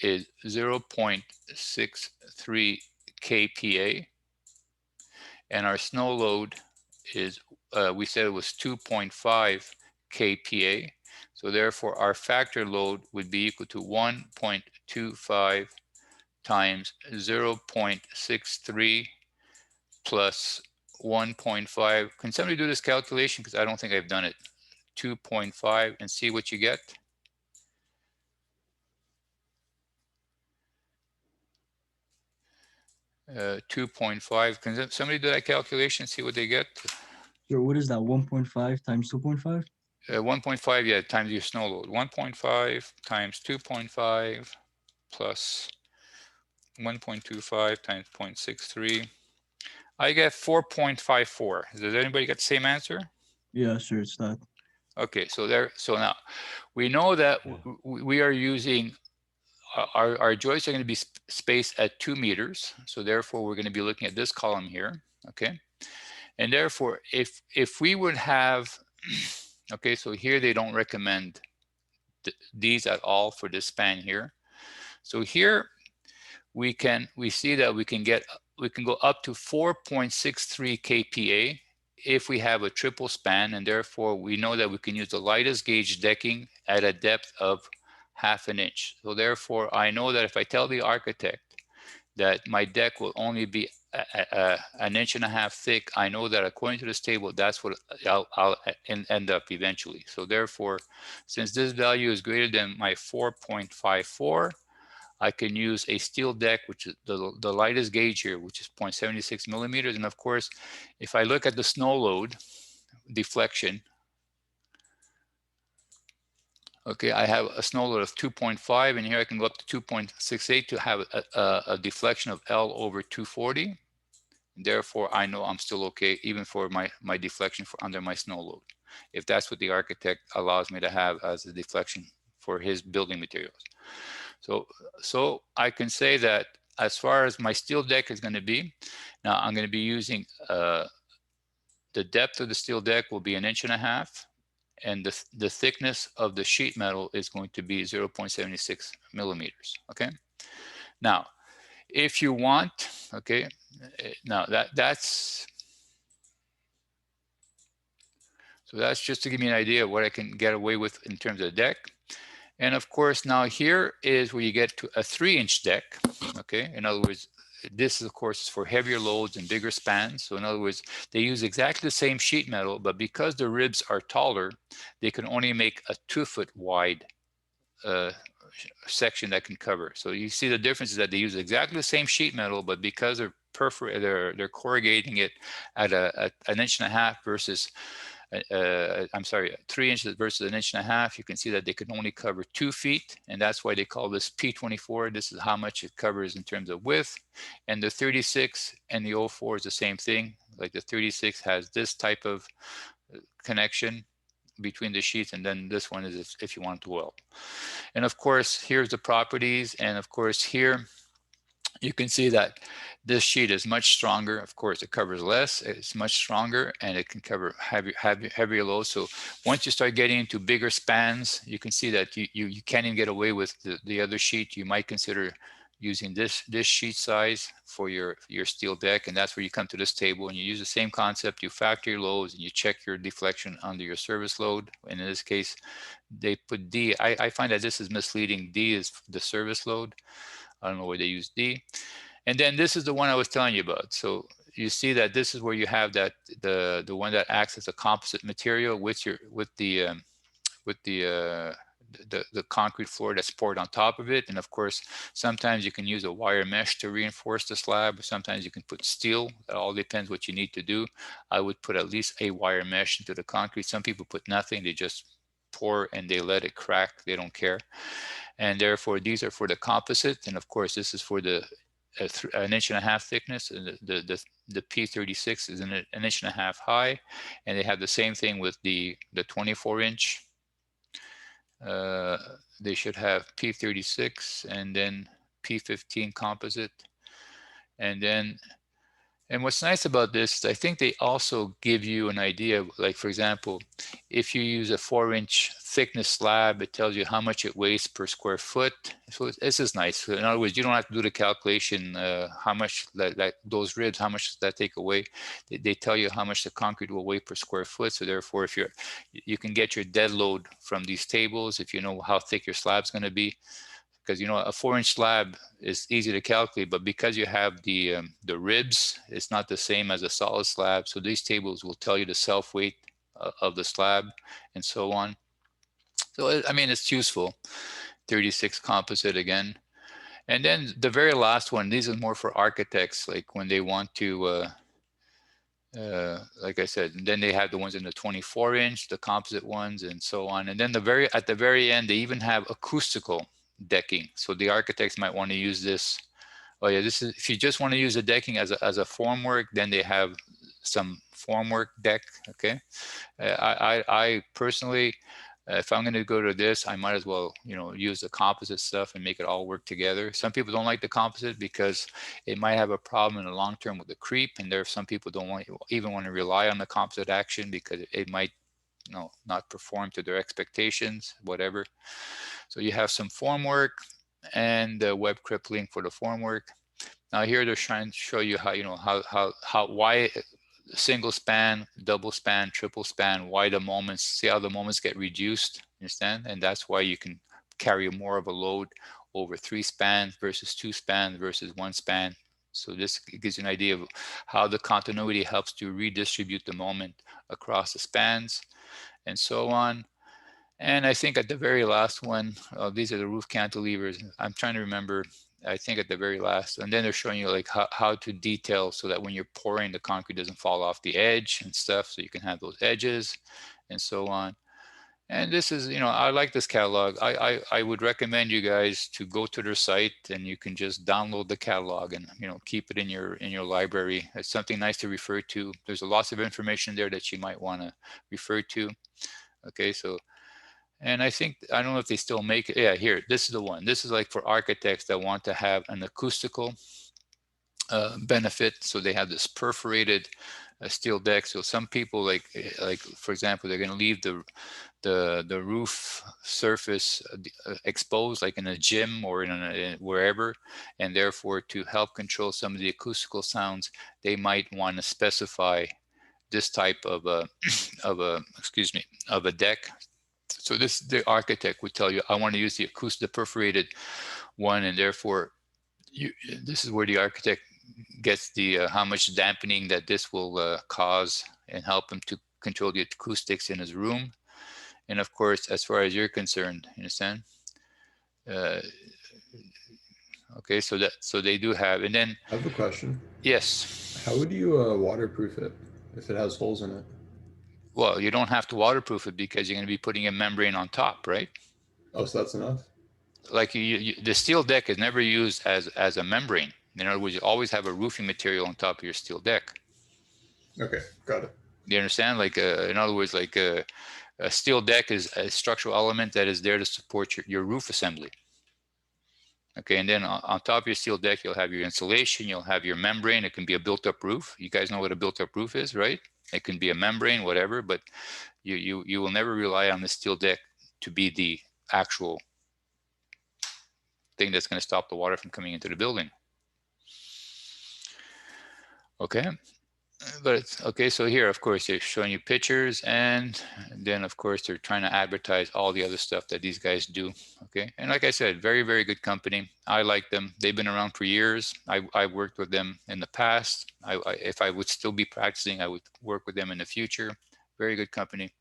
is 0.63 kPa, and our snow load is, we said it was 2.5 kPa. So therefore, our factor load would be equal to 1.25 times 0.63 plus 1.5. Can somebody do this calculation? Because I don't think I've done it. 2.5 and see what you get. Uh, 2.5. Can somebody do that calculation? See what they get? Sure, what is that? 1.5 times 2.5? 1.5, yeah, times your snow load. 1.5 times 2.5 plus 1.25 times 0.63. I get 4.54. Does anybody get the same answer? Yeah, sure, it's that. Okay, so now we know that we are using our joists are going to be spaced at 2 meters. So therefore, we're going to be looking at this column here. Okay, and therefore, if we would have, okay, so here they don't recommend these at all for this span here. So here we see that we can go up to 4.63 kPa if we have a triple span, and therefore we know that we can use the lightest gauge decking at a depth of 1/2 inch. So therefore I know that if I tell the architect that my deck will only be 1.5 inches thick, I know that according to this table, that's what I'll end up eventually. So therefore, since this value is greater than my 4.54, I can use a steel deck, which is the lightest gauge here, which is 0.76 millimeters. And of course, if I look at the snow load deflection, okay, I have a snow load of 2.5, and here I can go up to 2.68 to have a deflection of L over 240. And therefore, I know I'm still okay, even for my deflection under my snow load, if that's what the architect allows me to have as a deflection for his building materials. So I can say that as far as my steel deck is going to be, now I'm going to be using the depth of the steel deck will be 1.5 inches, and the thickness of the sheet metal is going to be 0.76 millimeters. Okay. Now, if you want, okay, now that's just to give me an idea of what I can get away with in terms of the deck. And of course, now here is where you get to a 3-inch deck. Okay, in other words, this is of course for heavier loads and bigger spans. So in other words, they use exactly the same sheet metal, but because the ribs are taller, they can only make a 2-foot wide section that can cover. So you see the difference is that they use exactly the same sheet metal, but because they're corrugating it at 1.5 inches versus I'm sorry, 3 inches versus 1.5 inches, you can see that they can only cover 2 feet, and that's why they call this P24. This is how much it covers in terms of width. And the 36 and the 04 is the same thing. Like the 36 has this type of connection between the sheets, and then this one is if you want to weld. And of course, here's the properties, and of course here you can see that this sheet is much stronger. Of course, it covers less, it's much stronger, and it can cover heavier loads. So once you start getting into bigger spans, you can see that you can't even get away with the other sheet. You might consider using this sheet size for your steel deck, and that's where you come to this table and you use the same concept. You factor your loads and you check your deflection under your service load. And in this case, they put D. I find that this is misleading. D is the service load. I don't know why they use D. And then this is the one I was telling you about. So you see that this is where you have that the one that acts as a composite material with the concrete floor that's poured on top of it. And of course, sometimes you can use a wire mesh to reinforce the slab, or sometimes you can put steel. It all depends what you need to do. I would put at least a wire mesh into the concrete. Some people put nothing. They just pour and they let it crack. They don't care. And therefore, these are for the composite. And of course, this is for the 1.5 inch thickness. And the P36 is 1.5 inches high. And they have the same thing with the 24-inch. They should have P36 and then P15 composite. And what's nice about this is I think they also give you an idea of, like, for example, if you use a 4-inch thickness slab, it tells you how much it weighs per square foot. So this is nice. So in other words, you don't have to do the calculation, how much those ribs, how much does that take away? They tell you how much the concrete will weigh per square foot. So therefore, if you can get your dead load from these tables, if you know how thick your slab's going to be. Because you know a 4-inch slab is easy to calculate, but because you have the ribs, it's not the same as a solid slab. So these tables will tell you the self weight of the slab and so on. So I mean, it's useful. 36 composite again, and then the very last one. These are more for architects, like when they want to. Like I said, and then they have the ones in the 24-inch, the composite ones, and so on. And then at the very end, they even have acoustical decking. So the architects might want to use this. Oh yeah, this is if you just want to use the decking as a formwork, then they have some formwork deck. Okay, I personally, if I'm going to go to this, I might as well, you know, use the composite stuff and make it all work together. Some people don't like the composite because it might have a problem in the long term with the creep, and there are some people don't even want to rely on the composite action because it might, you know, not perform to their expectations, whatever. So you have some formwork and the web crippling for the formwork. Now here they're trying to show you how, you know, why single span, double span, triple span, why the moments, see how the moments get reduced, understand? And that's why you can carry more of a load over 3 spans versus 2 spans versus 1 span. So this gives you an idea of how the continuity helps to redistribute the moment across the spans and so on. And I think at the very last one, these are the roof cantilevers. I'm trying to remember, I think at the very last, and then they're showing you like how to detail so that when you're pouring, the concrete doesn't fall off the edge and stuff. So you can have those edges and so on. And this is, you know, I like this catalog. I would recommend you guys to go to their site, and you can just download the catalog and, you know, keep it in your library. It's something nice to refer to. There's lots of information there that you might want to refer to. Okay, so. And I think, I don't know if they still make it. Yeah, here, this is the one. This is like for architects that want to have an acoustical benefit. So they have this perforated steel deck. So some people like for example, they're going to leave the roof surface exposed, like in a gym or in wherever. And therefore, to help control some of the acoustical sounds, they might want to specify this type of a, of a deck. So this, the architect would tell you, I want to use the perforated one, and therefore, this is where the architect gets the how much dampening that this will cause and help him to control the acoustics in his room. And of course, as far as you're concerned, you understand? Okay, so they do have, and then I have a question. Yes. How would you waterproof it if it has holes in it? Well, you don't have to waterproof it because you're going to be putting a membrane on top, right? Oh, so that's enough? Like the steel deck is never used as a membrane. In other words, you always have a roofing material on top of your steel deck. Okay, got it. You understand? Like, in other words, like a steel deck is a structural element that is there to support your roof assembly. Okay, and then on top of your steel deck, you'll have your insulation, you'll have your membrane. It can be a built-up roof. You guys know what a built-up roof is, right? It can be a membrane, whatever, but you will never rely on the steel deck to be the actual thing that's going to stop the water from coming into the building. Okay, but it's okay. So here, of course, they're showing you pictures, and then of course they're trying to advertise all the other stuff that these guys do. Okay, and like I said, very, very good company. I like them. They've been around for years. I've worked with them in the past. If I would still be practicing, I would work with them in the future. Very good company.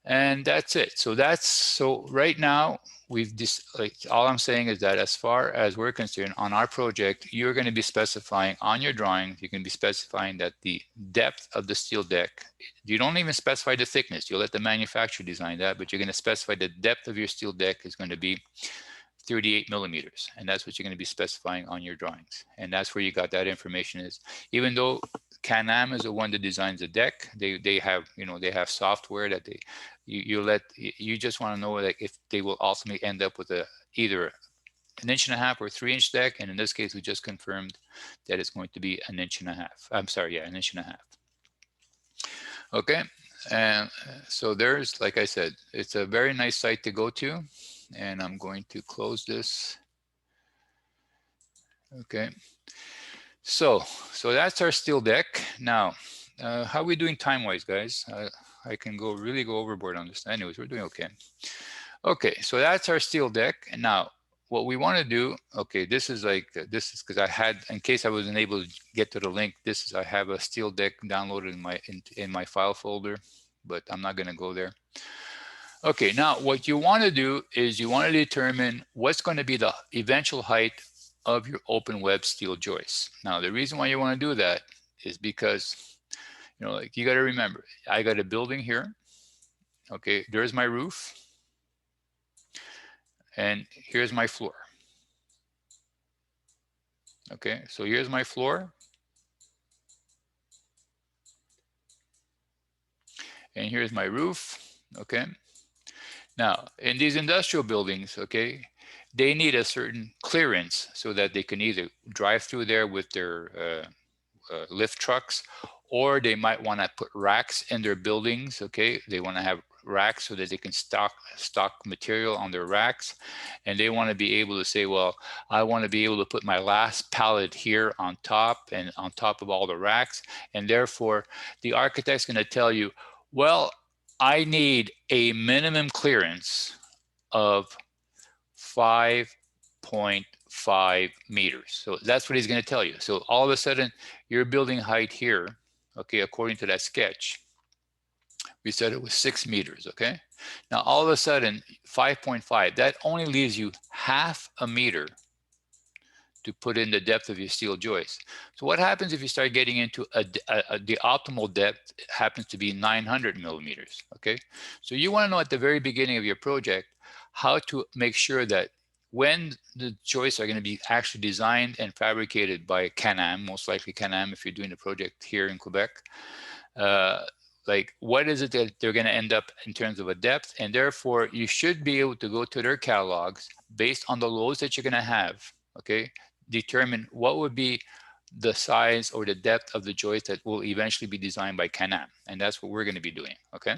And that's it. So right now we've just, like, all I'm saying is that as far as we're concerned on our project, you're going to be specifying on your drawing, you can be specifying that the depth of the steel deck, you don't even specify the thickness. You'll let the manufacturer design that, but you're going to specify the depth of your steel deck is going to be 38 millimeters. And that's what you're going to be specifying on your drawings. And that's where you got that information is. Even though Can-Am is the one that designs the deck, they have, you know, they have software that you just want to know that if they will ultimately end up with either an 1.5 inch or 3 inch deck. And in this case, we just confirmed that it's going to be 1.5 inches. I'm sorry, yeah, 1.5 inches. Okay. And so there's, like I said, it's a very nice site to go to. And I'm going to close this. Okay. So that's our steel deck. Now, how are we doing time-wise, guys? I can really go overboard on this. Anyways, we're doing okay. Okay, so that's our steel deck. And now, what we want to do, okay, this is because I had, in case I wasn't able to get to the link, I have a steel deck downloaded in my file folder, but I'm not going to go there. Okay, now what you want to do is you want to determine what's going to be the eventual height of your open web steel joist. Now, the reason why you want to do that is because, you know, like, you got to remember, I got a building here. Okay, there's my roof. And here's my floor. Okay, so here's my floor. and here's my roof, okay? Now, in these industrial buildings, okay, they need a certain clearance so that they can either drive through there with their lift trucks, or they might want to put racks in their buildings, okay? They want to have racks so that they can stock material on their racks, and they want to be able to say, well, I want to be able to put my last pallet here on top and on top of all the racks, and therefore the architect's going to tell you, well, I need a minimum clearance of 5.5 meters. So that's what he's going to tell you. So all of a sudden, your building height here, okay, according to that sketch, we said it was 6 meters, okay? Now, all of a sudden, 5.5, that only leaves you half a meter to put in the depth of your steel joist. So what happens if you start getting into the optimal depth happens to be 900 millimeters, okay? So you want to know at the very beginning of your project how to make sure that when the joists are going to be actually designed and fabricated by Can-Am, most likely Can-Am if you're doing the project here in Quebec, like what is it that they're going to end up in terms of a depth, and therefore you should be able to go to their catalogs based on the loads that you're going to have, okay? Determine what would be the size or the depth of the joist that will eventually be designed by Can-Am, and that's what we're going to be doing, okay?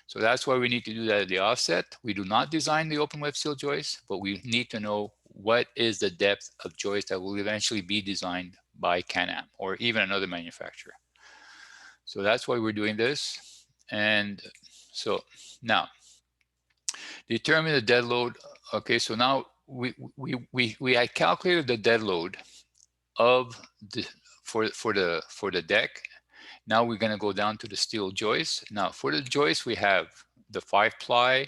So that's why we need to do that at the offset. We do not design the open web steel joist, but we need to know what is the depth of joist that will eventually be designed by Can-Am or even another manufacturer. So that's why we're doing this. And so now, determine the dead load. Okay, so now we had calculated the dead load of the for the deck. Now we're going to go down to the steel joist. Now for the joist, we have the 5-ply,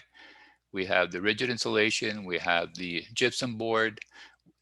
we have the rigid insulation, we have the gypsum board.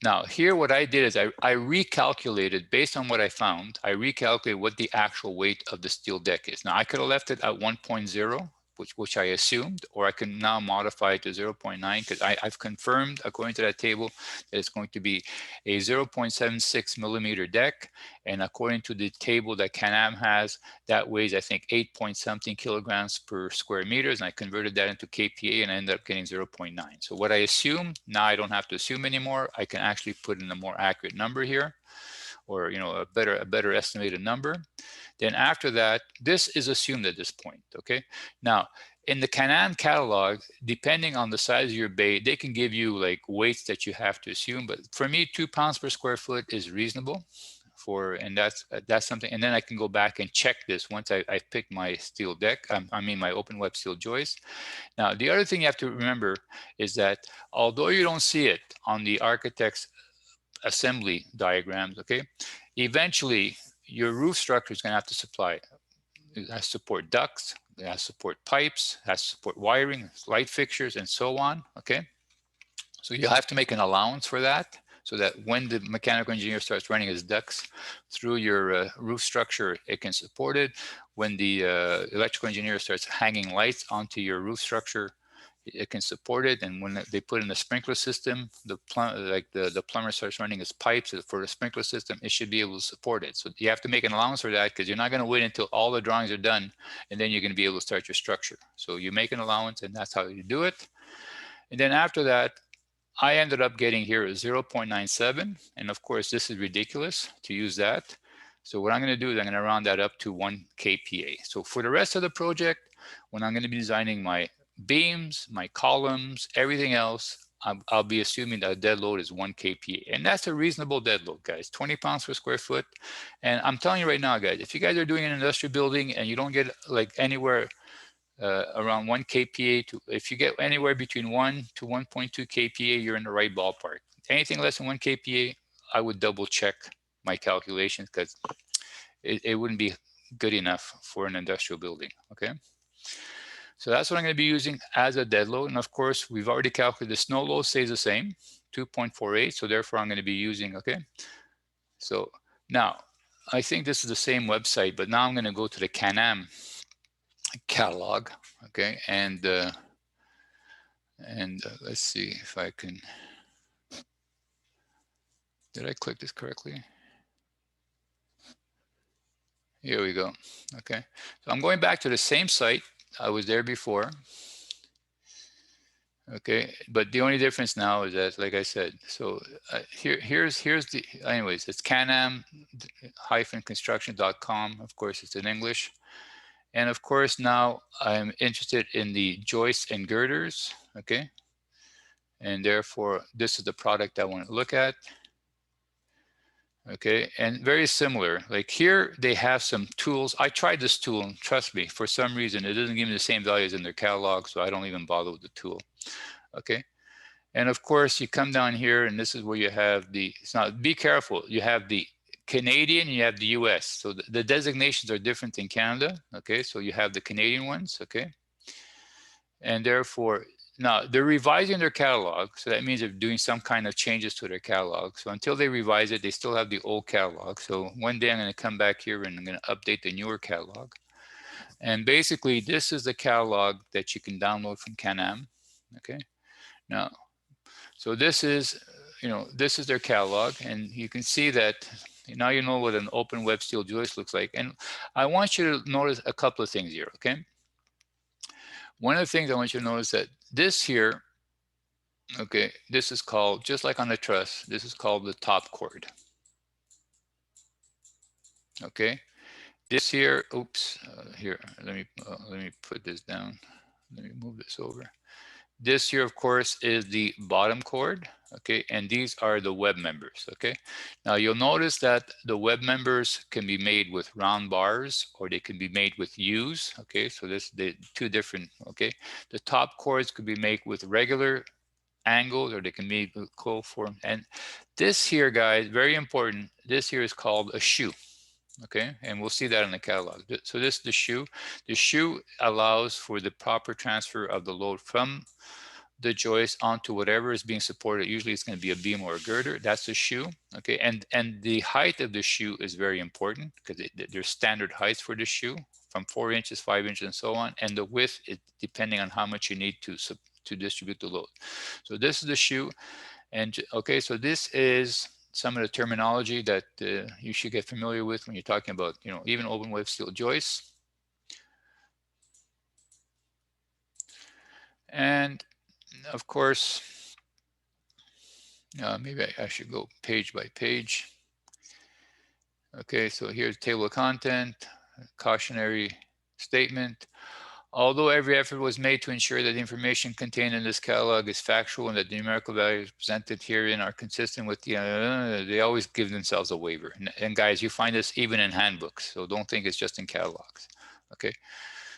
Now here what I did is I recalculated based on what I found. I recalculated what the actual weight of the steel deck is. Now I could have left it at 1.0, which I assumed, or I can now modify it to 0.9 because I've confirmed according to that table that it's going to be a 0.76 millimeter deck. And according to the table that Can-Am has, that weighs, I think, 8 point something kilograms per square meters. And I converted that into KPA and I ended up getting 0.9. So what I assume, now I don't have to assume anymore. I can actually put in a more accurate number here, or a better estimated number. Then after that, this is assumed at this point, okay? Now, in the Can-Am catalog, depending on the size of your bay, they can give you like weights that you have to assume. But for me, 2 pounds per square foot is reasonable and that's something. And then I can go back and check this once I pick my steel deck, my open web steel joist. Now, the other thing you have to remember is that although you don't see it on the architect's assembly diagrams, okay, eventually your roof structure is going to have to support ducts, it has to support pipes, it has to support wiring, light fixtures, and so on, okay? So you have to make an allowance for that so that when the mechanical engineer starts running his ducts through your roof structure, it can support it. When the electrical engineer starts hanging lights onto your roof structure, it can support it. And when they put in the sprinkler system, the plumber starts running his pipes for the sprinkler system, it should be able to support it. So you have to make an allowance for that because you're not going to wait until all the drawings are done and then you're going to be able to start your structure. So you make an allowance and that's how you do it. And then after that, I ended up getting here a 0.97. And of course, this is ridiculous to use that. So what I'm going to do is I'm going to round that up to 1 kPa. So for the rest of the project, when I'm going to be designing my beams, my columns, everything else, I'll be assuming that dead load is 1 kPa. And that's a reasonable dead load, guys, 20 pounds per square foot. And I'm telling you right now, guys, if you guys are doing an industrial building and you don't get like anywhere around 1 kPa, if you get anywhere between 1 to 1.2 kPa, you're in the right ballpark. Anything less than 1 kPa, I would double check my calculations because it wouldn't be good enough for an industrial building, okay? So that's what I'm going to be using as a dead load. And of course, we've already calculated the snow load stays the same, 2.48. So therefore, I'm going to be using, okay? So now, I think this is the same website, but now I'm going to go to the Can-Am catalog, okay? And let's see if I can, did I click this correctly? Here we go. Okay, so I'm going back to the same site. I was there before. Okay, but the only difference now is that, like I said, so here's the, anyways, it's canam-construction.com. Of course, it's in English. And of course, now I'm interested in the joists and girders. Okay, and therefore, this is the product I want to look at. Okay, and very similar, like here they have some tools. I tried this tool and trust me, for some reason, it doesn't give me the same values in their catalog, so I don't even bother with the tool. Okay, and of course you come down here and this is where you have the, it's not, be careful, you have the Canadian, you have the US. So the designations are different in Canada. Okay, so you have the Canadian ones. Okay, and therefore, now they're revising their catalog. So that means they're doing some kind of changes to their catalog. So until they revise it, they still have the old catalog. So one day I'm going to come back here and I'm going to update the newer catalog. And basically this is the catalog that you can download from Can-Am. Okay, now, so this is, you know, this is their catalog, and you can see that now you know what an open web steel joist looks like. And I want you to notice a couple of things here. Okay, one of the things I want you to notice that this here, okay, this is called, just like on the truss, this is called the top chord. Okay, this here, oops, here, let me put this down. Let me move this over. This here, of course, is the bottom chord. Okay, and these are the web members. Okay, now you'll notice that the web members can be made with round bars or they can be made with U's. Okay, so this, the two different. Okay, the top chords could be made with regular angles or they can be with coil form. And this here, guys, very important. This here is called a shoe. Okay, and we'll see that in the catalog. So this is the shoe. The shoe allows for the proper transfer of the load from the joist onto whatever is being supported. Usually it's going to be a beam or a girder. That's the shoe. Okay, and the height of the shoe is very important because there's standard heights for the shoe from 4 inches, 5 inches, and so on. And the width, depending on how much you need to distribute the load. So this is the shoe. And okay, so this is some of the terminology that you should get familiar with when you're talking about, you know, even open web steel joists. And of course, maybe I should go page by page. Okay, so here's table of content, cautionary statement. Although every effort was made to ensure that the information contained in this catalog is factual and that the numerical values presented herein are consistent with the, they always give themselves a waiver. And guys, you find this even in handbooks, so don't think it's just in catalogs. Okay,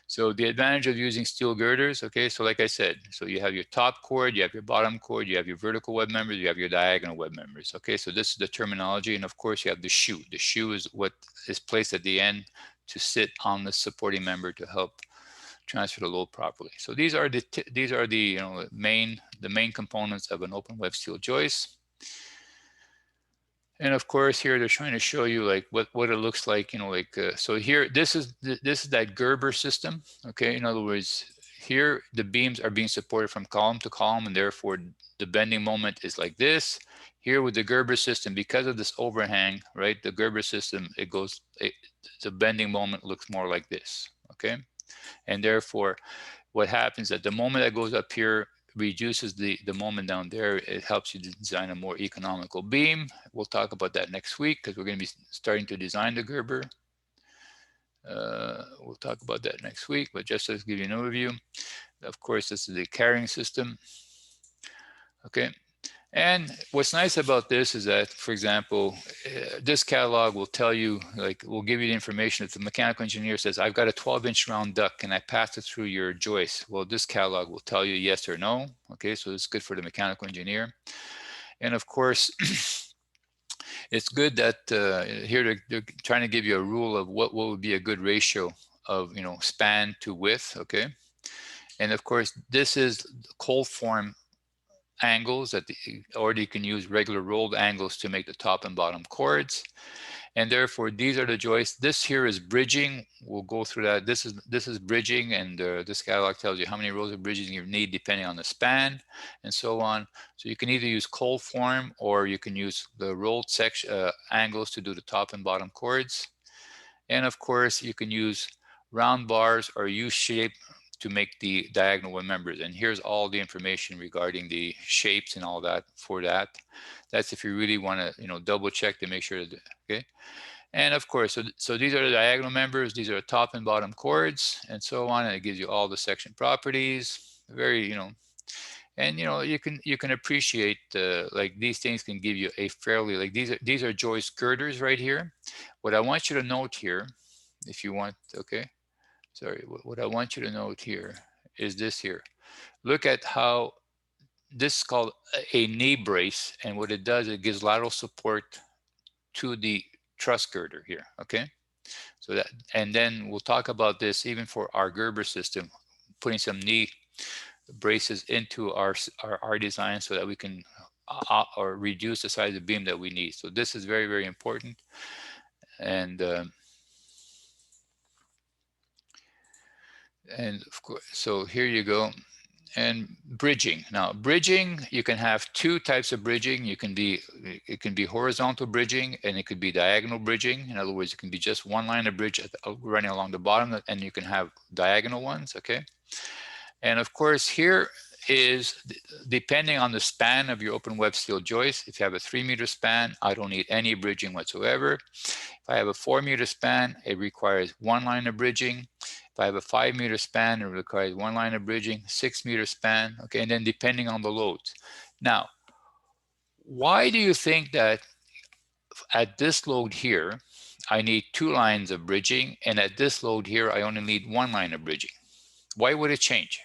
so the advantage of using steel girders, okay, so like I said, so you have your top chord, you have your bottom chord, you have your vertical web members, you have your diagonal web members. Okay, so this is the terminology, and of course you have the shoe. The shoe is what is placed at the end to sit on the supporting member to help transfer the load properly. So these are the you know, the main components of an open web steel joist. And of course here they're trying to show you like what it looks like, you know, like so here this is that Gerber system. Okay, in other words, here the beams are being supported from column to column, and therefore the bending moment is like this. Here with the Gerber system, because of this overhang, right, the Gerber system, the bending moment looks more like this. Okay, and therefore what happens at the moment that goes up here reduces the moment down there. It helps you to design a more economical beam. We'll talk about that next week because we're going to be starting to design the Gerber. We'll talk about that next week, but just to give you an overview, of course, this is the carrying system. Okay. And what's nice about this is that, for example, this catalog will tell you, like, will give you the information. If the mechanical engineer says, I've got a 12-inch round duct, can I pass it through your joist? Well, this catalog will tell you yes or no. Okay, so it's good for the mechanical engineer. And of course, it's good that here they're trying to give you a rule of what would be a good ratio of, you know, span to width. Okay, and of course, this is cold form angles or you can use regular rolled angles to make the top and bottom chords. And therefore these are the joists. This here is bridging. We'll go through that. This is bridging, and this catalog tells you how many rows of bridging you need depending on the span and so on. So you can either use cold form or you can use the rolled section angles to do the top and bottom chords. And of course, you can use round bars or U-shape to make the diagonal members. And here's all the information regarding the shapes and all that for that. That's if you really want to, double check to make sure that, okay. And of course, so these are the diagonal members. These are top and bottom chords and so on. And it gives you all the section properties. Very, and you can appreciate like these things can give you a fairly, like these are joist girders right here. What I want you to note here, if you want, okay, sorry, what I want you to note here is this here. Look at how this is called a knee brace, and what it does, it gives lateral support to the truss girder here, okay? So that, and then we'll talk about this even for our Gerber system, putting some knee braces into our design so that we can or reduce the size of beam that we need. So this is very, very important. And of course, so here you go. And bridging. Now, bridging, you can have two types of bridging. It can be horizontal bridging, and it could be diagonal bridging. In other words, it can be just one line of bridge running along the bottom, and you can have diagonal ones, okay? And of course, here is, depending on the span of your open web steel joist, if you have a 3-meter span, I don't need any bridging whatsoever. If I have a 4-meter span, it requires one line of bridging. If I have a 5-meter span, it requires one line of bridging. 6-meter span, okay, and then depending on the loads. Now, why do you think that at this load here, I need 2 lines of bridging, and at this load here, I only need 1 line of bridging? Why would it change?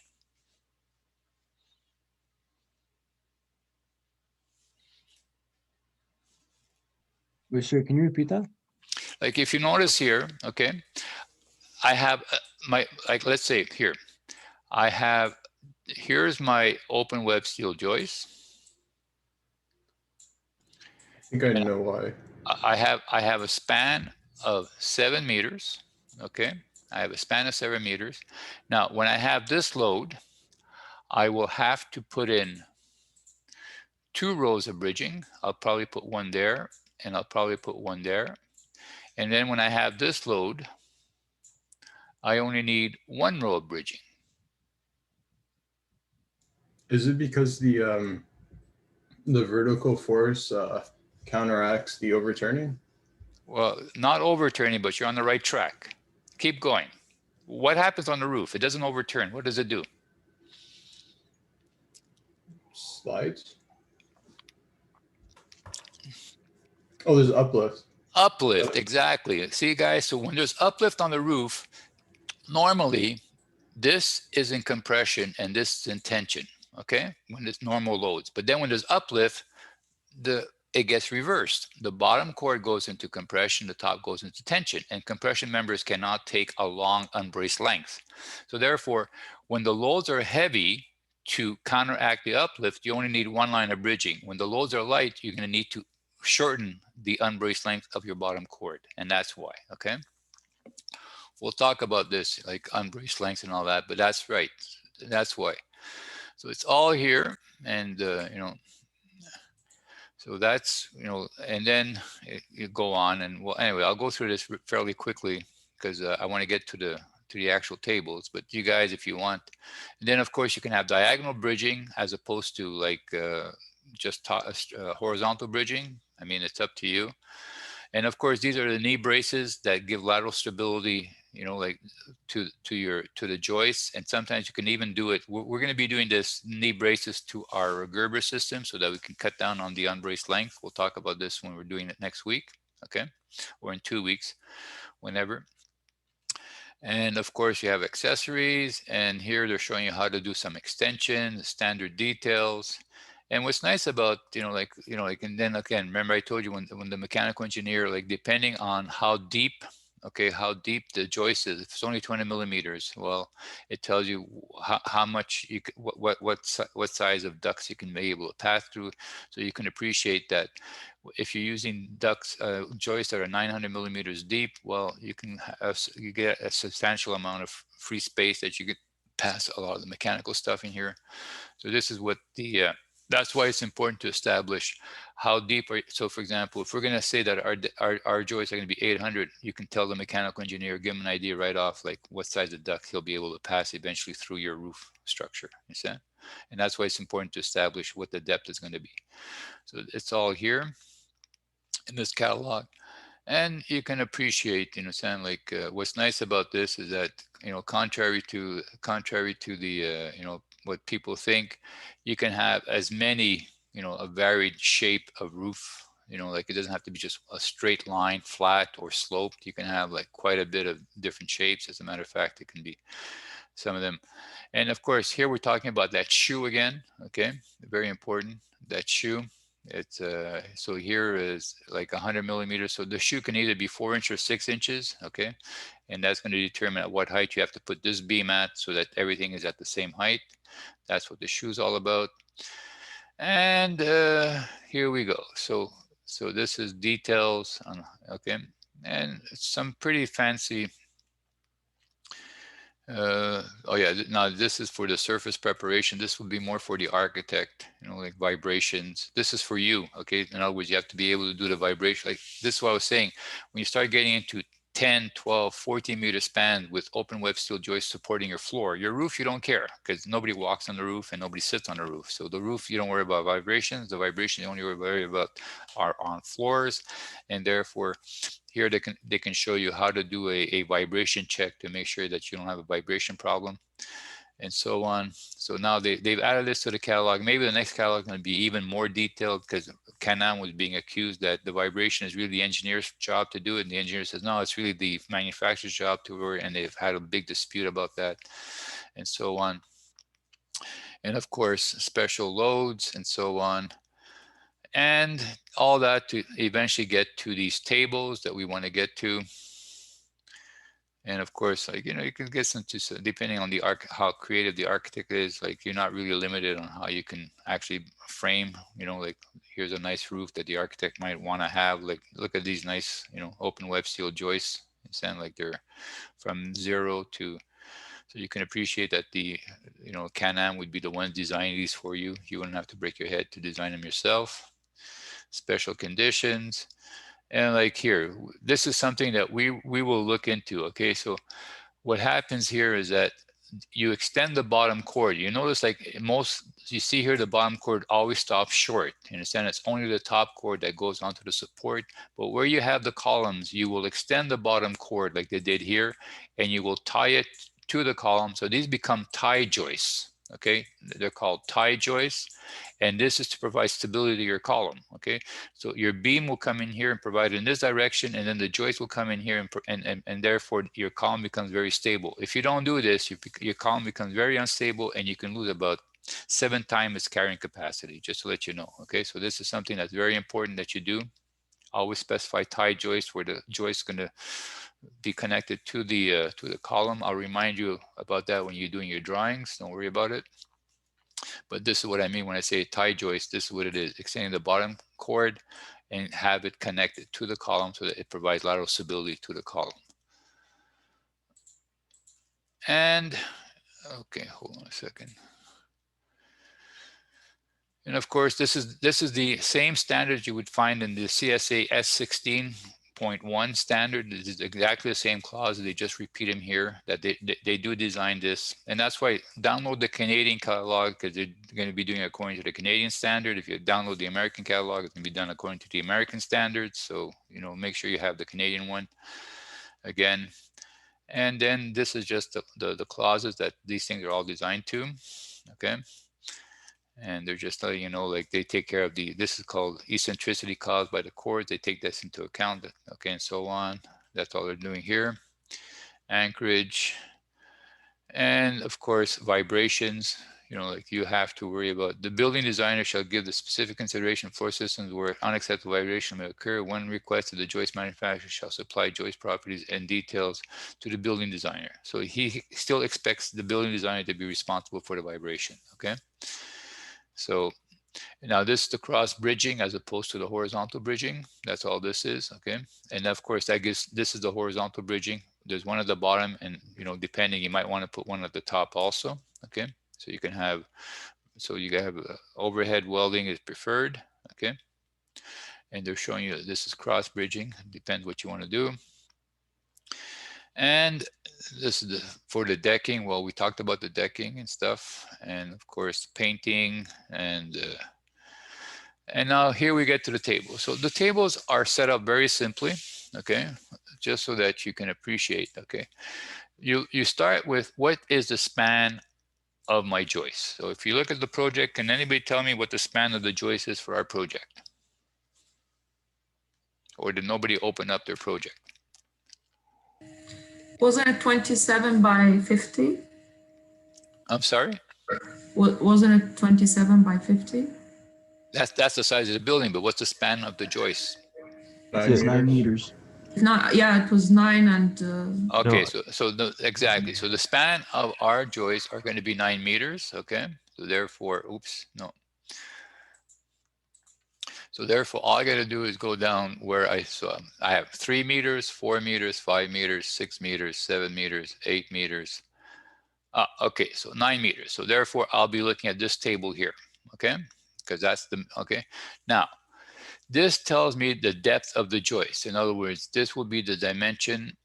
Wait, sir, can you repeat that? Like if you notice here, okay, I have like let's say here, here's my open web steel joist. I think I know why. I have a span of 7 meters, okay? I have a span of 7 meters. Now, when I have this load, I will have to put in 2 rows of bridging. I'll probably put one there, and I'll probably put one there. And then when I have this load, I only need 1 row of bridging. Is it because the vertical force counteracts the overturning? Well, not overturning, but you're on the right track. Keep going. What happens on the roof? It doesn't overturn. What does it do? Slides? Oh, there's uplift. Uplift, exactly. See, guys, so when there's uplift on the roof, normally this is in compression and this is in tension, okay? When it's normal loads. But then when there's uplift, it gets reversed. The bottom cord goes into compression, the top goes into tension, and compression members cannot take a long unbraced length. So therefore, when the loads are heavy, to counteract the uplift, you only need 1 line of bridging. When the loads are light, you're going to need to shorten the unbraced length of your bottom cord, and that's why, okay? We'll talk about this, like unbraced lengths and all that, but that's right. That's why. So it's all here, and so that's, and then you go on, and well, anyway, I'll go through this fairly quickly because I want to get to the actual tables. But you guys, if you want, and then of course you can have diagonal bridging as opposed to like just horizontal bridging. I mean, it's up to you. And of course, these are the knee braces that give lateral stability, like to the joists. And sometimes you can even do it. We're going to be doing this knee braces to our Gerber system so that we can cut down on the unbraced length. We'll talk about this when we're doing it next week, okay? Or in 2 weeks, whenever. And of course, you have accessories. And here they're showing you how to do some extension, standard details. And what's nice about, and then again, remember I told you when the mechanical engineer, like depending on how deep the joist is, if it's only 20 millimeters, well, it tells you how much, what size of ducts you can be able to pass through. So you can appreciate that if you're using ducts, joists that are 900 millimeters deep, well, you get a substantial amount of free space that you could pass a lot of the mechanical stuff in here. So this is what the That's why it's important to establish how deep are, so for example, if we're going to say that our joists are going to be 800, you can tell the mechanical engineer, give him an idea right off, like what size of duct he'll be able to pass eventually through your roof structure. You see? And that's why it's important to establish what the depth is going to be. So it's all here in this catalog. And you can appreciate, you know, saying like what's nice about this is that, you know, contrary to the, you know, what people think, you can have as many, you know, a varied shape of roof, you know, like it doesn't have to be just a straight line, flat or sloped. You can have like quite a bit of different shapes. As a matter of fact, it can be some of them. And of course, here we're talking about that shoe again. Okay, very important, that shoe. It's so here is like 100 millimeters. So the shoe can either be 4 inches or 6 inches. Okay, and that's going to determine at what height you have to put this beam at so that everything is at the same height. That's what the shoe is all about. And here we go. So this is details on, okay, and some pretty fancy. Oh yeah, now this is for the surface preparation. This would be more for the architect, you know, like vibrations. This is for you, okay? In other words, you have to be able to do the vibration. Like this is what I was saying. When you start getting into 10, 12, 14 meter span with open web steel joists supporting your floor, your roof, you don't care because nobody walks on the roof and nobody sits on the roof. So the roof, you don't worry about vibrations. The vibration, you only worry about are on floors. And therefore, here they can show you how to do a vibration check to make sure that you don't have a vibration problem and so on. So now they've added this to the catalog. Maybe the next catalog is going to be even more detailed because Can-Am was being accused that the vibration is really the engineer's job to do it. And the engineer says, no, it's really the manufacturer's job to do it. And they've had a big dispute about that and so on. And of course, special loads and so on. And all that to eventually get to these tables that we want to get to. And of course, like, you know, you can get into, depending on the how creative the architect is, like you're not really limited on how you can actually frame, you know, like here's a nice roof that the architect might want to have. Like, look at these nice, you know, open web steel joists. It sounds like they're from 0 to, so you can appreciate that the, you know, Can-Am would be the ones designing these for you. You wouldn't have to break your head to design them yourself. Special conditions. And like here, this is something that we will look into. Okay, so what happens here is that you extend the bottom cord. You notice like most, you see here, the bottom cord always stops short. You understand? It's only the top cord that goes onto the support. But where you have the columns, you will extend the bottom cord like they did here, and you will tie it to the column. So these become tie joists. Okay, they're called tie joists. And this is to provide stability to your column, okay? So your beam will come in here and provide in this direction, and then the joist will come in here, and therefore your column becomes very stable. If you don't do this, your column becomes very unstable, and you can lose about 7 times its carrying capacity, just to let you know, okay? So this is something that's very important that you do. Always specify tie joist where the joist is gonna be connected to the column. I'll remind you about that when you're doing your drawings, don't worry about it. But this is what I mean when I say tie joist. This is what it is: extending the bottom cord and have it connected to the column so that it provides lateral stability to the column. And okay, hold on a second. And of course, this is the same standard you would find in the CSA S16.1 standard. This is exactly the same clause. They just repeat them here, that they do design this. And that's why download the Canadian catalog, because they're going to be doing it according to the Canadian standard. If you download the American catalog, it's going to be done according to the American standards. So, you know, make sure you have the Canadian one again. And then this is just the clauses that these things are all designed to, okay? And they're just letting you know, like they take care of this is called eccentricity caused by the cords. They take this into account, okay, and so on. That's all they're doing here. Anchorage. And of course, vibrations, you know, like you have to worry about. The building designer shall give the specific consideration floor systems where unacceptable vibration may occur. When requested, the joist manufacturer shall supply joist properties and details to the building designer. So he still expects the building designer to be responsible for the vibration, okay? So now this is the cross bridging as opposed to the horizontal bridging. That's all this is, okay? And of course, that gives, this is the horizontal bridging. There's one at the bottom, and you know, depending, you might want to put one at the top also, okay? So you can have So you have overhead welding is preferred, okay? And they're showing you this is cross bridging, depends what you want to do. And this is for the decking. Well, we talked about the decking and stuff, and of course painting, and now here we get to the table. So the tables are set up very simply, okay, just so that you can appreciate, okay. You start with what is the span of my joist. So if you look at the project, can anybody tell me what the span of the joist is for our project? Or did nobody open up their project? Wasn't it 27 by 50? I'm sorry? Wasn't it 27 by 50? That's the size of the building, but what's the span of the joist? It's 9 meters. Not, yeah, it was 9 and Okay, No. so exactly. So the span of our joists are going to be 9 meters, okay? So therefore, oops, no. So therefore, all I got to do is go down where I have 3 meters, 4 meters, 5 meters, 6 meters, 7 meters, 8 meters. Okay, so 9 meters. So therefore, I'll be looking at this table here, okay? Because that's the, okay. Now, this tells me the depth of the joist. In other words, this will be the dimension.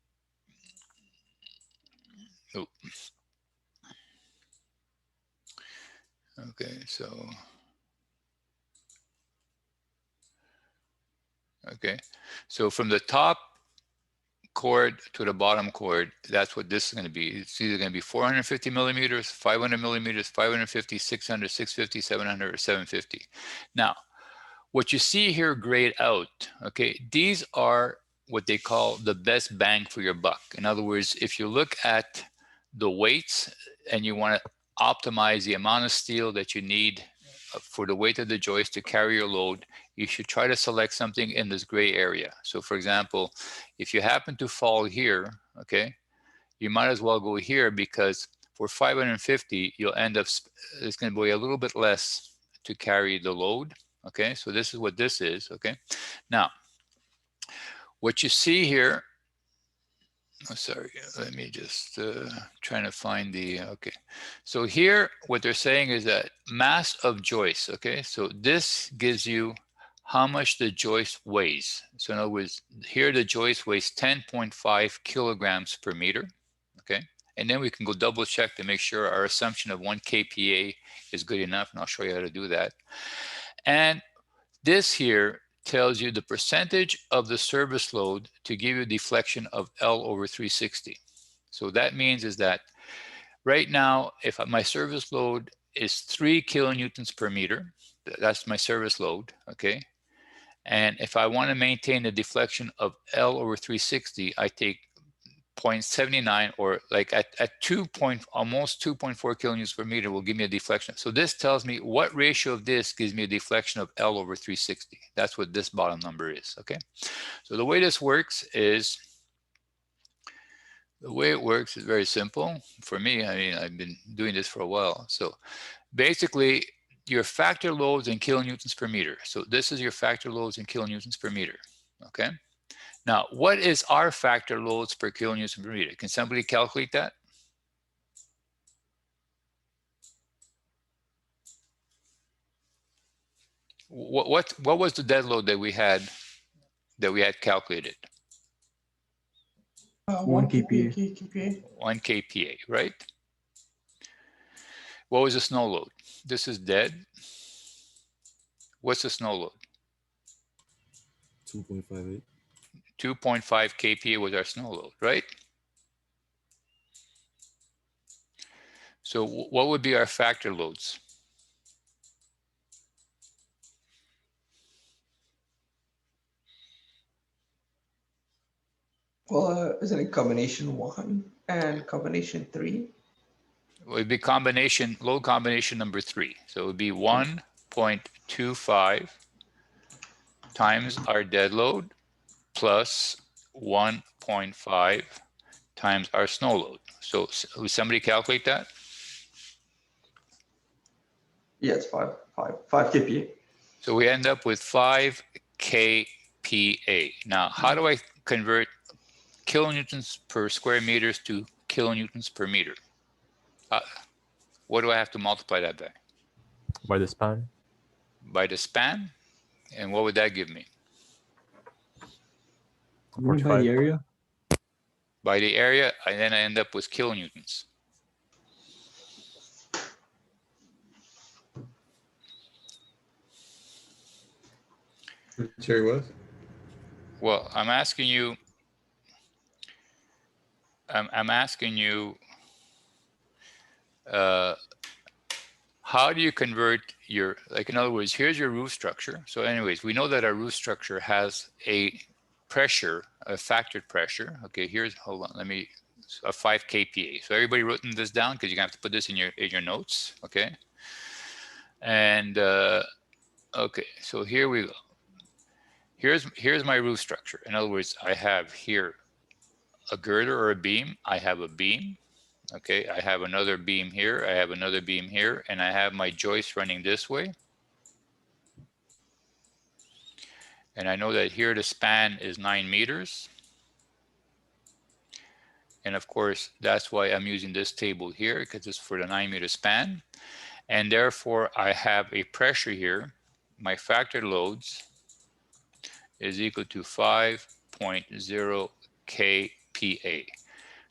Oh. Okay, so. Okay, so from the top chord to the bottom chord, that's what this is going to be. It's either going to be 450 millimeters, 500 millimeters, 550, 600, 650, 700, or 750. Now, what you see here grayed out, okay, these are what they call the best bang for your buck. In other words, if you look at the weights and you want to optimize the amount of steel that you need for the weight of the joist to carry your load, you should try to select something in this gray area. So for example, if you happen to fall here, okay, you might as well go here, because for 550, you'll end up, it's going to be a little bit less to carry the load. Okay, so this is what this is. Okay, now what you see here, oh, sorry, let me just trying to find the, okay. So here, what they're saying is that mass of joist, okay? So this gives you how much the joist weighs. So in other words, here the joist weighs 10.5 kilograms per meter, okay? And then we can go double check to make sure our assumption of 1 kPa is good enough, and I'll show you how to do that. And this here tells you the percentage of the service load to give you a deflection of L over 360. So that means is that right now, if my service load is 3 kilonewtons per meter, that's my service load, okay? And if I want to maintain a deflection of L over 360, I take 0.79, or like at almost 2.4 kilonewtons per meter will give me a deflection. So this tells me what ratio of this gives me a deflection of L over 360. That's what this bottom number is, okay? So the way this works is, very simple. For me, I mean, I've been doing this for a while. So basically, your factor loads in kilonewtons per meter. So this is your factor loads in kilonewtons per meter, okay? Now, what is our factor loads per kilonewton per meter? Can somebody calculate that? What was the dead load that we had calculated? 1 kPa. 1 kPa, right? What was the snow load? This is dead. What's the snow load? 2.58. 2.5 kPa was our snow load, right? So what would be our factor loads? Well, isn't it combination 1 and combination 3? It would be load combination number 3. So it would be 1.25 times our dead load plus 1.5 times our snow load. So would somebody calculate that? Yeah, it's 5 kPa. So we end up with 5 kPa. Now, how do I convert kilonewtons per square meters to kilonewtons per meter? What do I have to multiply that by? By the span? by the span. And what would that give me? By the area. By the area, and then I end up with kilonewtons. Tributary width? Well, I'm asking you, how do you convert your, like, in other words, here's your roof structure. So anyways, we know that our roof structure has a pressure, a factored pressure. Okay, here's, hold on, let me, a 5 kPa. So everybody written this down because you're gonna have to put this in your notes, okay? And okay, so here we go. Here's my roof structure. In other words, I have here a girder or a beam. I have a beam. Okay, I have another beam here. I have another beam here, and I have my joist running this way. And I know that here the span is 9 meters. And of course, that's why I'm using this table here, because it's for the 9-meter span. And therefore, I have a pressure here. My factored loads is equal to 5.0 kPa.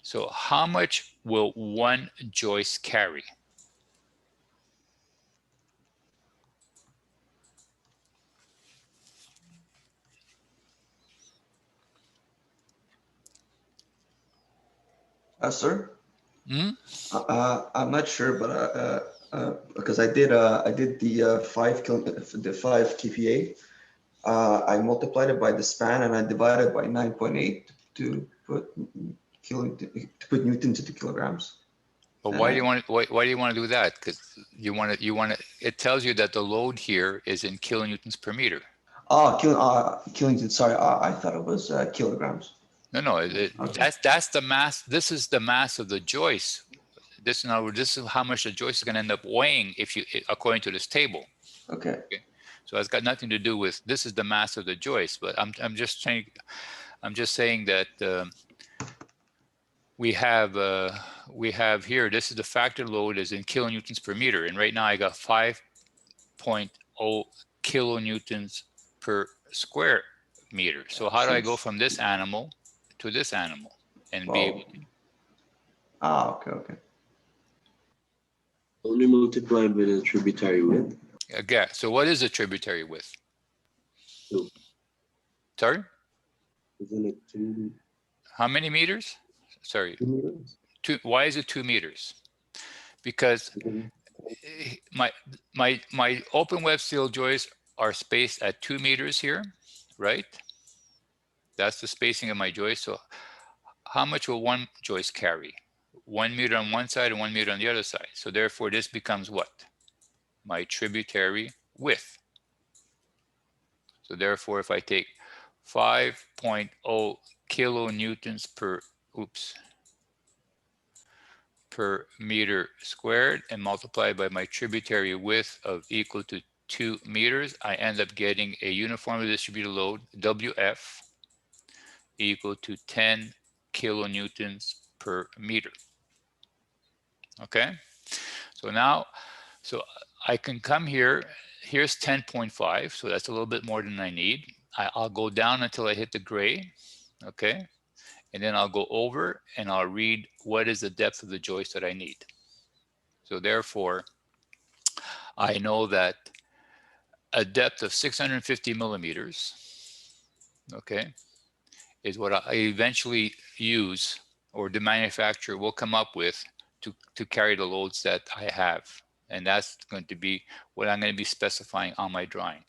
So how much will one joist carry? Sir? Hmm? I'm not sure, but because I did the 5 kPa. I multiplied it by the span and I divided by 9.8 to put newtons into kilograms. But why do you want to do that? Because you want to. It tells you that the load here is in kilonewtons per meter. Oh, kilonewtons. Sorry, I thought it was kilograms. No, Okay. that's the mass. This is the mass of the joist. This is how much the joist is going to end up weighing if you, according to this table. Okay. So it's got nothing to do with, this is the mass of the joist. But I'm just saying that we have here, this is the factor load is in kilonewtons per meter, and right now I got 5.0 kilonewtons per square meter. So how do I go from this animal to this animal and be able to? Okay. Only multiply by the tributary width. Okay, so what is a tributary width? 2. Sorry? Isn't it 2? How many meters? Sorry. 2 meters? 2. Why is it 2 meters? Because my open web steel joists are spaced at 2 meters here, right? That's the spacing of my joist. So how much will one joist carry? 1 meter on one side and 1 meter on the other side. So therefore this becomes what? My tributary width. So therefore if I take 5.0 kilonewtons per meter squared and multiply by my tributary width of equal to 2 meters, I end up getting a uniformly distributed load, WF, equal to 10 kilonewtons per meter. Okay, so now, so I can come here, here's 10.5, so that's a little bit more than I need. I'll go down until I hit the gray, okay? And then I'll go over and I'll read what is the depth of the joist that I need. So therefore, I know that a depth of 650 millimeters, okay, is what I eventually use, or the manufacturer will come up with to carry the loads that I have. And that's going to be what I'm going to be specifying on my drawing.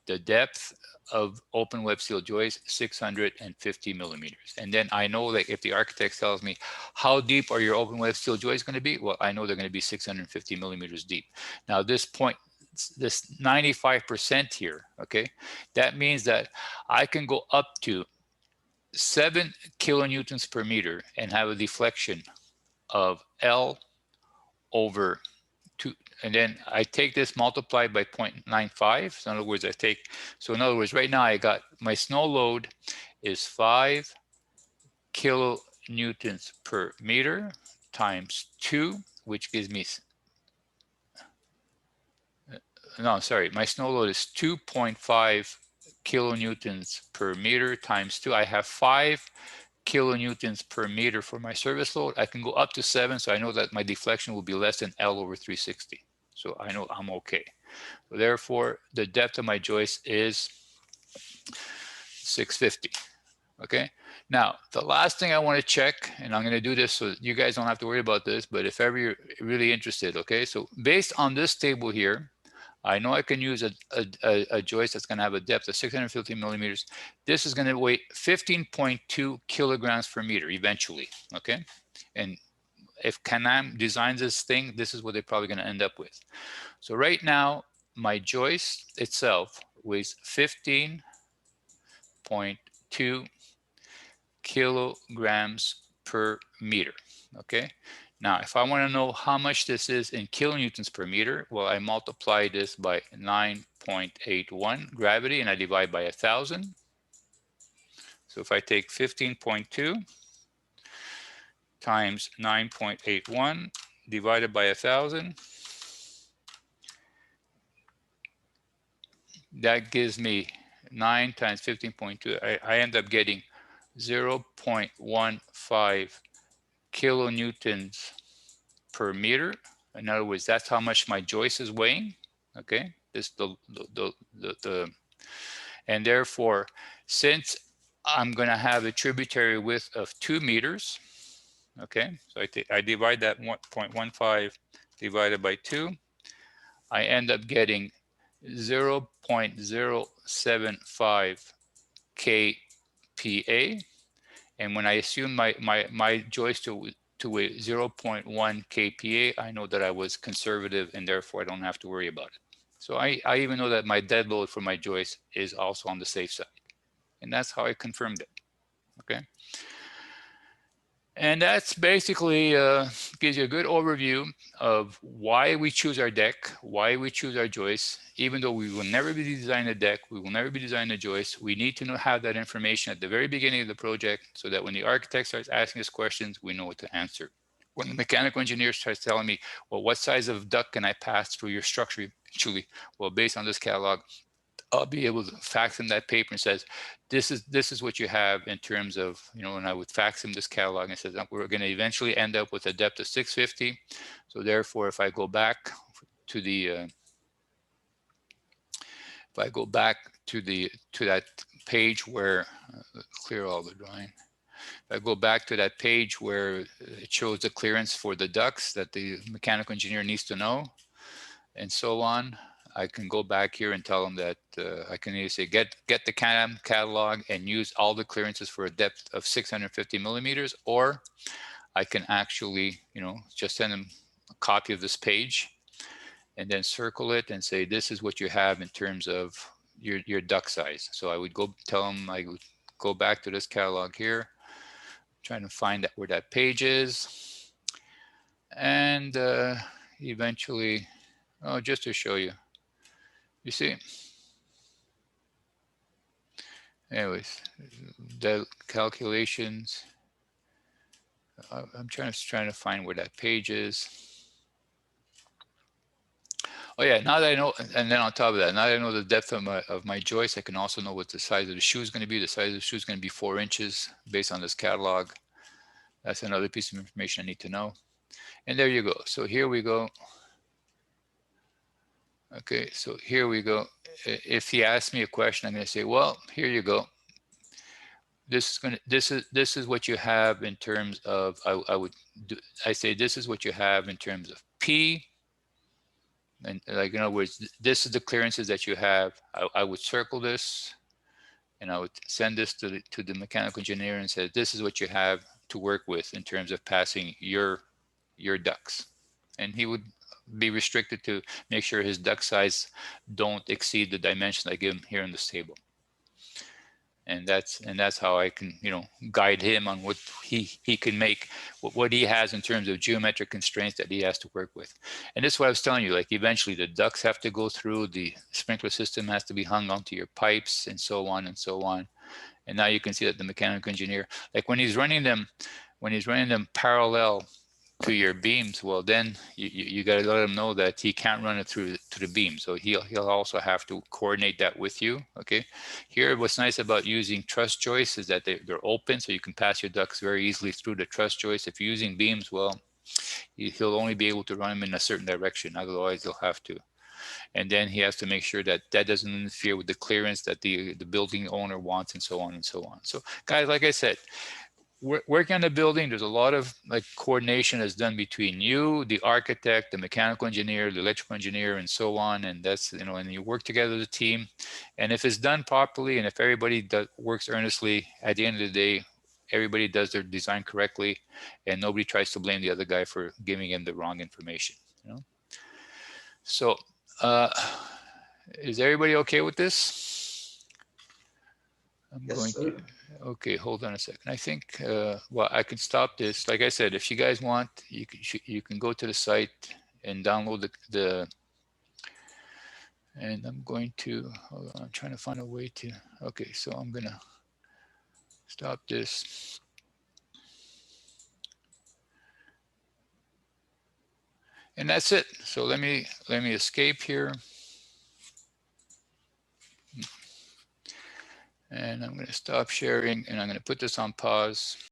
The depth of open web steel joist, 650 millimeters. And then I know that if the architect tells me, how deep are your open web steel joists going to be? Well, I know they're going to be 650 millimeters deep. Now this point, this 95% here, okay, that means that I can go up to 7 kilonewtons per meter and have a deflection of L over 2, and then I take this multiplied by 0.95. So in other words, right now I got my snow load is 5 kilonewtons per meter times 2, which gives me no, sorry, my snow load is 2.5 kilonewtons per meter times 2. I have 5 kilonewtons per meter for my service load. I can go up to 7, so I know that my deflection will be less than L over 360. So I know I'm okay. So therefore, the depth of my joist is 650. Okay. Now, the last thing I want to check, and I'm going to do this so you guys don't have to worry about this, but if ever you're really interested, okay, so based on this table here, I know I can use a joist that's going to have a depth of 650 millimeters. This is going to weigh 15.2 kilograms per meter eventually, okay? And if Can-Am designs this thing, this is what they're probably going to end up with. So right now, my joist itself weighs 15.2 kilograms per meter, okay? Now, if I want to know how much this is in kilonewtons per meter, well, I multiply this by 9.81 gravity and I divide by 1,000. So if I take 15.2 times 9.81 divided by 1,000, that gives me 9 times 15.2. I end up getting 0.15 kilonewtons per meter. In other words, that's how much my joist is weighing. Okay, this and therefore, since I'm going to have a tributary width of 2 meters, okay, so I divide that 1.15 divided by 2, I end up getting 0.075 kPa. And when I assume my joist to weigh 0.1 kPa, I know that I was conservative and therefore I don't have to worry about it. So I even know that my dead load for my joist is also on the safe side. And that's how I confirmed it, okay? And that's basically gives you a good overview of why we choose our deck, why we choose our joists. Even though we will never be designing a deck, we will never be designing a joist, we need to have that information at the very beginning of the project so that when the architect starts asking us questions, we know what to answer. When the mechanical engineer starts telling me, well, what size of duct can I pass through your structure eventually? Well, based on this catalog, I'll be able to fax him that paper and says, this is what you have in terms of, you know, and I would fax him this catalog and says, we're going to eventually end up with a depth of 650. So therefore, if I go back to the, to that page where, clear all the drawing. If I go back to that page where it shows the clearance for the ducts that the mechanical engineer needs to know, and so on, I can go back here and tell them that I can either say get the Can-Am catalog and use all the clearances for a depth of 650 millimeters, or I can actually, you know, just send them a copy of this page and then circle it and say, this is what you have in terms of your duct size. So I would go tell them, I would go back to this catalog here, trying to find out where that page is. And eventually, oh, just to show you, you see, anyways, the calculations, I'm trying to find where that page is. Oh yeah, now that I know, and then on top of that, now that I know the depth of my joist, I can also know what the size of the shoe is going to be. The size of the shoe is going to be 4 inches based on this catalog. That's another piece of information I need to know. And there you go. So here we go. Okay, so here we go. If he asks me a question, I'm going to say, well, here you go. This is what you have in terms of, I say this is what you have in terms of P. And like, in other words, this is the clearances that you have. I would circle this and I would send this to the mechanical engineer and say, this is what you have to work with in terms of passing your ducts. And he would be restricted to make sure his duct size don't exceed the dimensions I give him here in this table. And that's how I can, you know, guide him on what he can make, what he has in terms of geometric constraints that he has to work with. And this is what I was telling you, like eventually the ducts have to go through, the sprinkler system has to be hung onto your pipes and so on and so on. And now you can see that the mechanical engineer, like when he's running them parallel to your beams, well, then you got to let him know that he can't run it through to the beam. So he'll also have to coordinate that with you. Okay. Here, what's nice about using truss joists is that they're open, so you can pass your ducts very easily through the truss joist. If you're using beams, well, he'll only be able to run them in a certain direction. Otherwise, he'll have to. And then he has to make sure that that doesn't interfere with the clearance that the building owner wants, and so on and so on. So, guys, like I said, working on the building, there's a lot of like coordination that's done between you, the architect, the mechanical engineer, the electrical engineer, and so on. And that's, you know, and you work together as a team. And if it's done properly, and if everybody works earnestly, at the end of the day, everybody does their design correctly, and nobody tries to blame the other guy for giving him the wrong information. You know. So, is everybody okay with this? I'm Yes, going sir. to. Okay, hold on a second. I think, well, I can stop this. Like I said, if you guys want, you can go to the site and download the and I'm going to, hold on, I'm trying to find a way to, okay, so I'm gonna stop this. And that's it. So let me escape here. And I'm gonna stop sharing, and I'm gonna put this on pause.